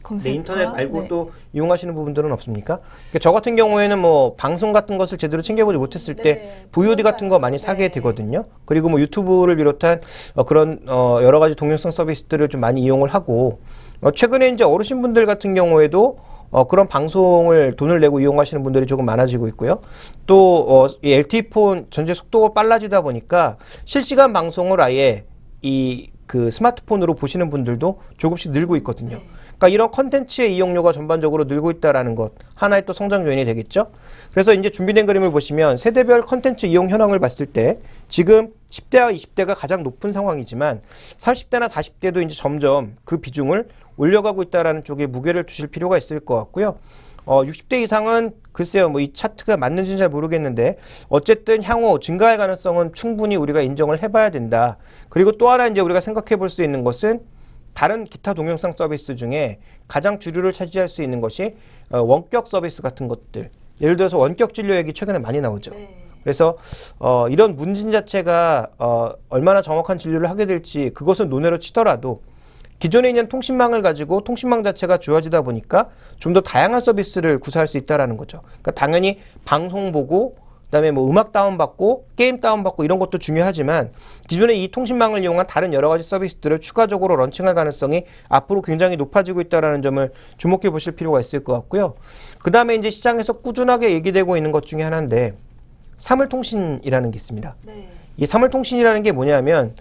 검색과
네, 인터넷 말고
네.
또 이용하시는 부분들은 없습니까? 그러니까 저 같은 경우에는 뭐 방송 같은 것을 제대로 챙겨보지 못했을 때
네,
VOD 같은 거 많이 사게
네.
되거든요. 그리고 뭐 유튜브를 비롯한 그런 여러 가지 동영상 서비스들을 좀 많이 이용을 하고 최근에 이제 어르신분들 같은 경우에도 그런 방송을 돈을 내고 이용하시는 분들이 조금 많아지고 있고요. 또 이 LTE폰 전체 속도가 빨라지다 보니까 실시간 방송을 아예 그 스마트폰으로 보시는 분들도 조금씩 늘고 있거든요. 그러니까 이런 컨텐츠의 이용료가 전반적으로 늘고 있다라는 것 하나의 또 성장 요인이 되겠죠. 그래서 이제 준비된 그림을 보시면 세대별 컨텐츠 이용 현황을 봤을 때 지금 10대와 20대가 가장 높은 상황이지만 30대나 40대도 이제 점점 그 비중을 올려가고 있다라는 쪽에 무게를 두실 필요가 있을 것 같고요. 60대 이상은 글쎄요, 뭐 이 차트가 맞는지는 잘 모르겠는데 어쨌든 향후 증가할 가능성은 충분히 우리가 인정을 해봐야 된다. 그리고 또 하나 이제 우리가 생각해 볼 수 있는 것은 다른 기타 동영상 서비스 중에 가장 주류를 차지할 수 있는 것이 원격 서비스 같은 것들. 예를 들어서 원격 진료 얘기 최근에 많이 나오죠. 그래서 이런 문진 자체가 얼마나 정확한 진료를 하게 될지 그것은 논외로 치더라도 기존에 있는 통신망을 가지고 통신망 자체가 좋아지다 보니까 좀 더 다양한 서비스를 구사할 수 있다라는 거죠. 그러니까 당연히 방송 보고 그다음에 뭐 음악 다운받고 게임 다운받고 이런 것도 중요하지만 기존에 이 통신망을 이용한 다른 여러 가지 서비스들을 추가적으로 런칭할 가능성이 앞으로 굉장히 높아지고 있다라는 점을 주목해 보실 필요가 있을 것 같고요. 그다음에 이제 시장에서 꾸준하게 얘기되고 있는 것 중에 하나인데 사물통신이라는 게 있습니다. 이 사물통신이라는 게 뭐냐면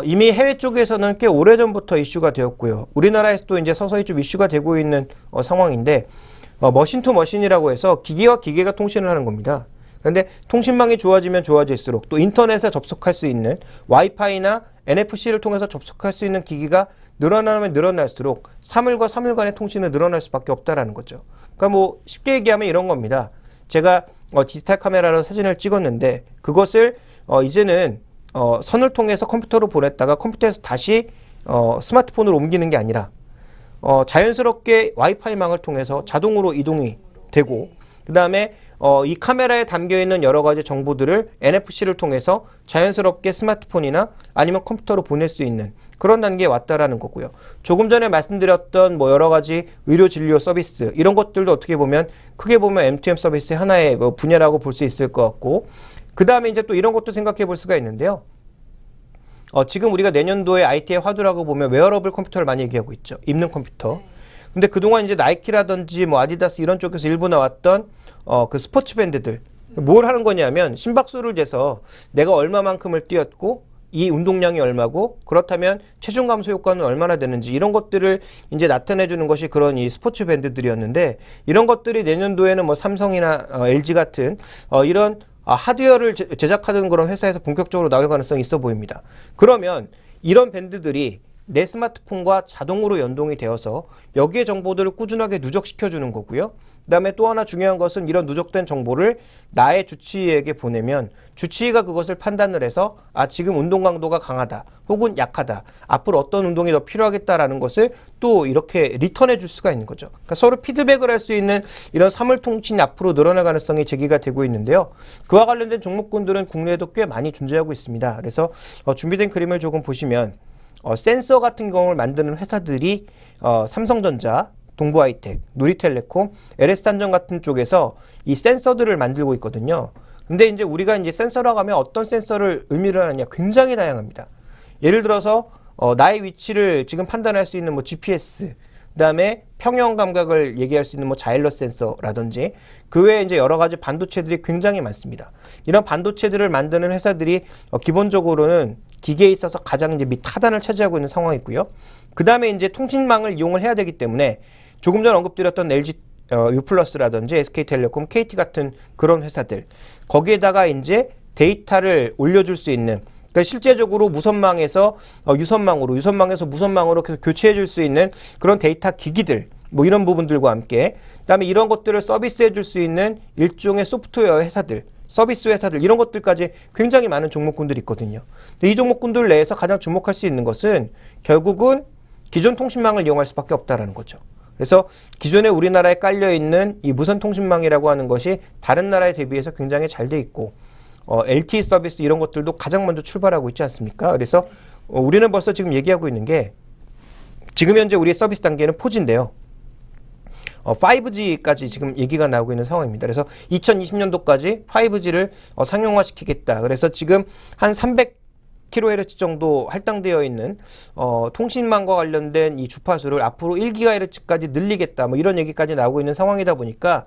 이미 해외 쪽에서는 꽤 오래전부터 이슈가 되었고요. 우리나라에서도 이제 서서히 좀 이슈가 되고 있는 상황인데 머신 투 머신이라고 해서 기기와 기계가 통신을 하는 겁니다. 그런데 통신망이 좋아지면 좋아질수록 또 인터넷에 접속할 수 있는 와이파이나 NFC를 통해서 접속할 수 있는 기기가 늘어나면 늘어날수록 사물과 사물 간의 통신은 늘어날 수밖에 없다라는 거죠. 그러니까 뭐 쉽게 얘기하면 이런 겁니다. 제가 디지털 카메라로 사진을 찍었는데 그것을 이제는 선을 통해서 컴퓨터로 보냈다가 컴퓨터에서 다시 스마트폰으로 옮기는 게 아니라 자연스럽게 와이파이망을 통해서 자동으로 이동이 되고 그 다음에 이 카메라에 담겨있는 여러 가지 정보들을 NFC를 통해서 자연스럽게 스마트폰이나 아니면 컴퓨터로 보낼 수 있는 그런 단계에 왔다라는 거고요. 조금 전에 말씀드렸던 뭐 여러 가지 의료 진료 서비스 이런 것들도 어떻게 보면 크게 보면 M2M 서비스의 하나의 뭐 분야라고 볼 수 있을 것 같고 그 다음에 이제 또 이런 것도 생각해 볼 수가 있는데요. 지금 우리가 내년도에 IT의 화두라고 보면 웨어러블 컴퓨터를 많이 얘기하고 있죠. 입는 컴퓨터. 근데 그동안 이제 나이키라든지 뭐 아디다스 이런 쪽에서 일부 나왔던 그 스포츠 밴드들 뭘 하는 거냐면 심박수를 재서 내가 얼마만큼을 뛰었고 이 운동량이 얼마고 그렇다면 체중 감소 효과는 얼마나 되는지 이런 것들을 이제 나타내 주는 것이 그런 이 스포츠 밴드들이었는데 이런 것들이 내년도에는 뭐 삼성이나 LG 같은 이런 하드웨어를 제작하는 그런 회사에서 본격적으로 나올 가능성이 있어 보입니다. 그러면 이런 밴드들이 내 스마트폰과 자동으로 연동이 되어서 여기에 정보들을 꾸준하게 누적시켜 주는 거고요. 그 다음에 또 하나 중요한 것은 이런 누적된 정보를 나의 주치의에게 보내면 주치의가 그것을 판단을 해서 지금 운동 강도가 강하다 혹은 약하다 앞으로 어떤 운동이 더 필요하겠다라는 것을 또 이렇게 리턴해 줄 수가 있는 거죠. 그러니까 서로 피드백을 할 수 있는 이런 사물통신이 앞으로 늘어날 가능성이 제기가 되고 있는데요. 그와 관련된 종목군들은 국내에도 꽤 많이 존재하고 있습니다. 그래서 준비된 그림을 조금 보시면 센서 같은 경우를 만드는 회사들이 삼성전자, 동부하이텍, 누리텔레콤, LS산전 같은 쪽에서 이 센서들을 만들고 있거든요. 근데 이제 우리가 이제 센서라고 하면 어떤 센서를 의미를 하느냐 굉장히 다양합니다. 예를 들어서 나의 위치를 지금 판단할 수 있는 뭐 GPS, 그다음에 평형 감각을 얘기할 수 있는 뭐 자일러스 센서라든지 그 외에 이제 여러 가지 반도체들이 굉장히 많습니다. 이런 반도체들을 만드는 회사들이 기본적으로는 기계에 있어서 가장 이제 밑 하단을 차지하고 있는 상황이고요. 그 다음에 이제 통신망을 이용을 해야 되기 때문에 조금 전 언급드렸던 LG U+라든지 SK텔레콤, KT 같은 그런 회사들 거기에다가 이제 데이터를 올려줄 수 있는 그러니까 실제적으로 무선망에서 유선망에서 무선망으로 계속 교체해 줄 수 있는 그런 데이터 기기들 뭐 이런 부분들과 함께 그다음에 이런 것들을 서비스해 줄 수 있는 일종의 소프트웨어 회사들 서비스 회사들 이런 것들까지 굉장히 많은 종목군들이 있거든요. 근데 이 종목군들 내에서 가장 주목할 수 있는 것은 결국은 기존 통신망을 이용할 수밖에 없다라는 거죠. 그래서 기존에 우리나라에 깔려있는 이 무선통신망이라고 하는 것이 다른 나라에 대비해서 굉장히 잘 돼 있고 LTE 서비스 이런 것들도 가장 먼저 출발하고 있지 않습니까? 그래서 우리는 벌써 지금 얘기하고 있는 게 지금 현재 우리의 서비스 단계는 4G인데요. 5G까지 지금 얘기가 나오고 있는 상황입니다. 그래서 2020년도까지 5G를 상용화시키겠다. 그래서 지금 한 100kHz 정도 할당되어 있는 통신망과 관련된 이 주파수를 앞으로 1GHz까지 늘리겠다, 뭐 이런 얘기까지 나오고 있는 상황이다 보니까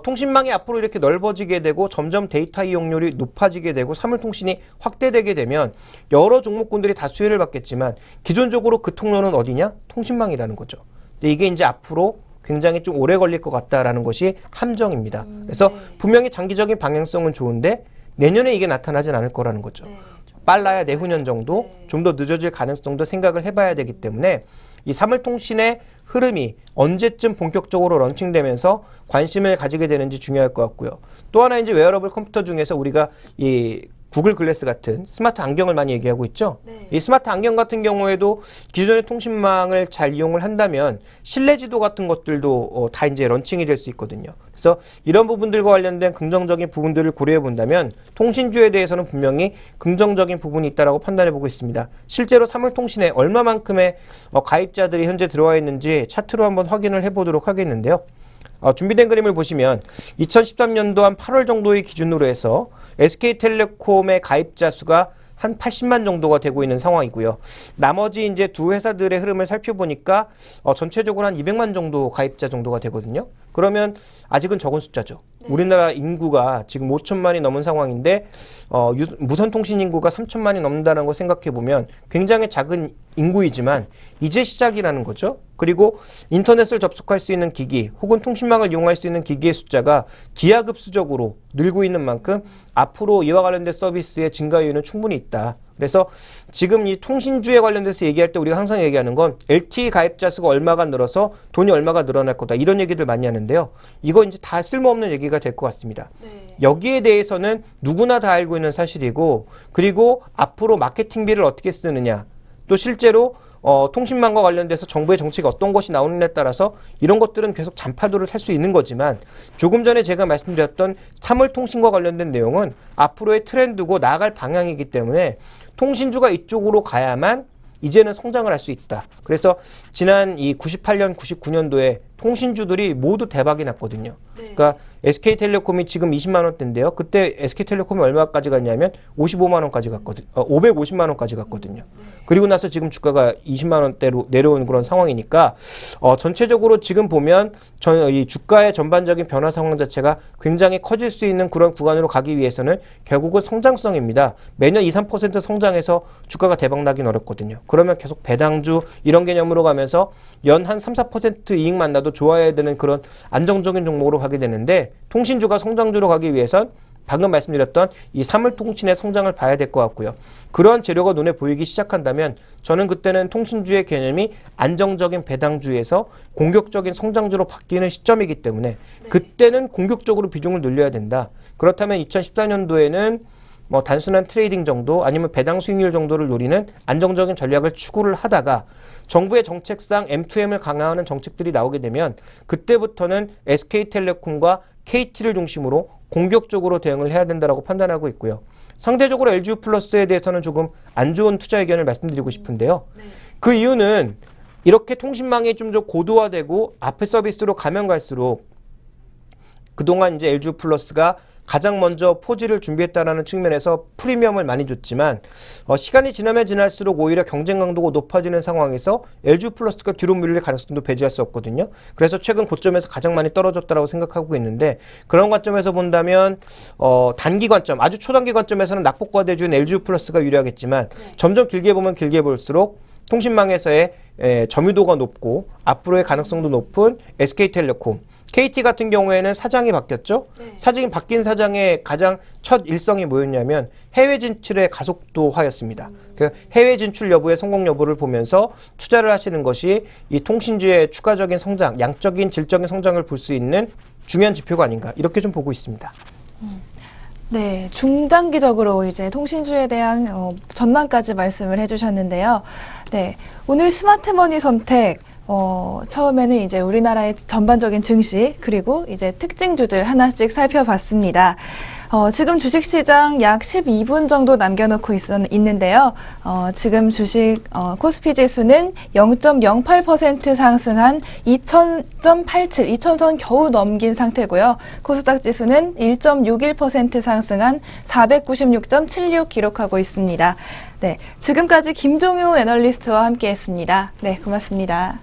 통신망이 앞으로 이렇게 넓어지게 되고 점점 데이터 이용률이 높아지게 되고 사물통신이 확대되게 되면 여러 종목군들이 다 수혜를 받겠지만 기존적으로 그 통로는 어디냐? 통신망이라는 거죠. 근데 이게 이제 앞으로 굉장히 좀 오래 걸릴 것 같다라는 것이 함정입니다. 그래서 분명히 장기적인 방향성은 좋은데 내년에 이게 나타나진 않을 거라는 거죠. 빨라야 내후년 정도, 좀 더 늦어질 가능성도 생각을 해봐야 되기 때문에 이 사물통신의 흐름이 언제쯤 본격적으로 런칭되면서 관심을 가지게 되는지 중요할 것 같고요. 또 하나 이제 웨어러블 컴퓨터 중에서 우리가 이 구글 글래스 같은 스마트 안경을 많이 얘기하고 있죠. 이 스마트 안경 같은 경우에도 기존의 통신망을 잘 이용을 한다면 실내 지도 같은 것들도 다 이제 런칭이 될 수 있거든요. 그래서 이런 부분들과 관련된 긍정적인 부분들을 고려해 본다면 통신주에 대해서는 분명히 긍정적인 부분이 있다라고 판단해 보고 있습니다. 실제로 사물통신에 얼마만큼의 가입자들이 현재 들어와 있는지 차트로 한번 확인을 해 보도록 하겠는데요. 준비된 그림을 보시면 2013년도 한 8월 정도의 기준으로 해서 SK텔레콤의 가입자 수가 한 80만 정도가 되고 있는 상황이고요. 나머지 이제 두 회사들의 흐름을 살펴보니까 전체적으로 한 200만 정도 가입자 정도가 되거든요. 그러면 아직은 적은 숫자죠. 우리나라 인구가 지금 5천만이 넘은 상황인데 무선통신 인구가 3천만이 넘는다는 걸 생각해 보면 굉장히 작은 인구이지만 이제 시작이라는 거죠. 그리고 인터넷을 접속할 수 있는 기기 혹은 통신망을 이용할 수 있는 기기의 숫자가 기하급수적으로 늘고 있는 만큼 앞으로 이와 관련된 서비스의 증가 요인은 충분히 있다. 그래서 지금 이 통신주에 관련돼서 얘기할 때 우리가 항상 얘기하는 건 LTE 가입자 수가 얼마가 늘어서 돈이 얼마가 늘어날 거다, 이런 얘기들 많이 하는데요. 이거 이제 다 쓸모없는 얘기가 될 것 같습니다. 여기에 대해서는 누구나 다 알고 있는 사실이고, 그리고 앞으로 마케팅비를 어떻게 쓰느냐, 또 실제로 통신망과 관련돼서 정부의 정책이 어떤 것이 나오느냐에 따라서 이런 것들은 계속 잔파도를 탈 수 있는 거지만, 조금 전에 제가 말씀드렸던 사물통신과 관련된 내용은 앞으로의 트렌드고 나아갈 방향이기 때문에 통신주가 이쪽으로 가야만 이제는 성장을 할 수 있다. 그래서 지난 이 98년, 99년도에 통신주들이 모두 대박이 났거든요. 그러니까 SK텔레콤이 지금 20만 원대인데요. 그때 SK텔레콤이 얼마까지 갔냐면 55만 원까지 갔거든요. 550만 원까지 갔거든요. 그리고 나서 지금 주가가 20만 원대로 내려온 그런 상황이니까 전체적으로 지금 보면 이 주가의 전반적인 변화 상황 자체가 굉장히 커질 수 있는 그런 구간으로 가기 위해서는 결국은 성장성입니다. 매년 2, 3% 성장해서 주가가 대박나긴 어렵거든요. 그러면 계속 배당주 이런 개념으로 가면서 연 한 3, 4% 이익만 나도 좋아야 되는 그런 안정적인 종목으로 가게 되는데, 통신주가 성장주로 가기 위해선 방금 말씀드렸던 이 사물통신의 성장을 봐야 될 것 같고요. 그런 재료가 눈에 보이기 시작한다면 저는 그때는 통신주의 개념이 안정적인 배당주에서 공격적인 성장주로 바뀌는 시점이기 때문에 그때는 공격적으로 비중을 늘려야 된다. 그렇다면 2014년도에는 뭐 단순한 트레이딩 정도 아니면 배당 수익률 정도를 노리는 안정적인 전략을 추구를 하다가 정부의 정책상 M2M을 강화하는 정책들이 나오게 되면 그때부터는 SK텔레콤과 KT를 중심으로 공격적으로 대응을 해야 된다고 판단하고 있고요. 상대적으로 LG유플러스에 대해서는 조금 안 좋은 투자 의견을 말씀드리고 싶은데요. 그 이유는 이렇게 통신망이 좀 더 고도화되고 앞에 서비스로 가면 갈수록 그동안 이제 LG유플러스가 가장 먼저 포지를 준비했다는 측면에서 프리미엄을 많이 줬지만 시간이 지나면 지날수록 오히려 경쟁 강도가 높아지는 상황에서 LG유플러스가 뒤로 밀릴 가능성도 배제할 수 없거든요. 그래서 최근 고점에서 가장 많이 떨어졌다고 생각하고 있는데, 그런 관점에서 본다면 단기 관점, 아주 초단기 관점에서는 낙폭과 대주인 LG유플러스가 유리하겠지만 점점 길게 보면 길게 볼수록 통신망에서의 점유도가 높고 앞으로의 가능성도 높은 SK텔레콤, KT 같은 경우에는 사장이 바뀌었죠. 사장이 바뀐 사장의 가장 첫 일성이 뭐였냐면 해외 진출의 가속도화였습니다. 해외 진출 여부의 성공 여부를 보면서 투자를 하시는 것이 이 통신주의 추가적인 성장, 양적인 질적인 성장을 볼 수 있는 중요한 지표가 아닌가, 이렇게 좀 보고 있습니다.
네, 중장기적으로 이제 통신주에 대한 전망까지 말씀을 해주셨는데요. 네, 오늘 스마트머니 선택, 처음에는 이제 우리나라의 전반적인 증시, 그리고 이제 특징주들 하나씩 살펴봤습니다. 지금 주식시장 약 12분 정도 남겨놓고 있는데요. 지금 주식 코스피 지수는 0.08% 상승한 2000.87, 2000선 겨우 넘긴 상태고요. 코스닥 지수는 1.61% 상승한 496.76 기록하고 있습니다. 네, 지금까지 김종효 애널리스트와 함께했습니다. 네, 고맙습니다.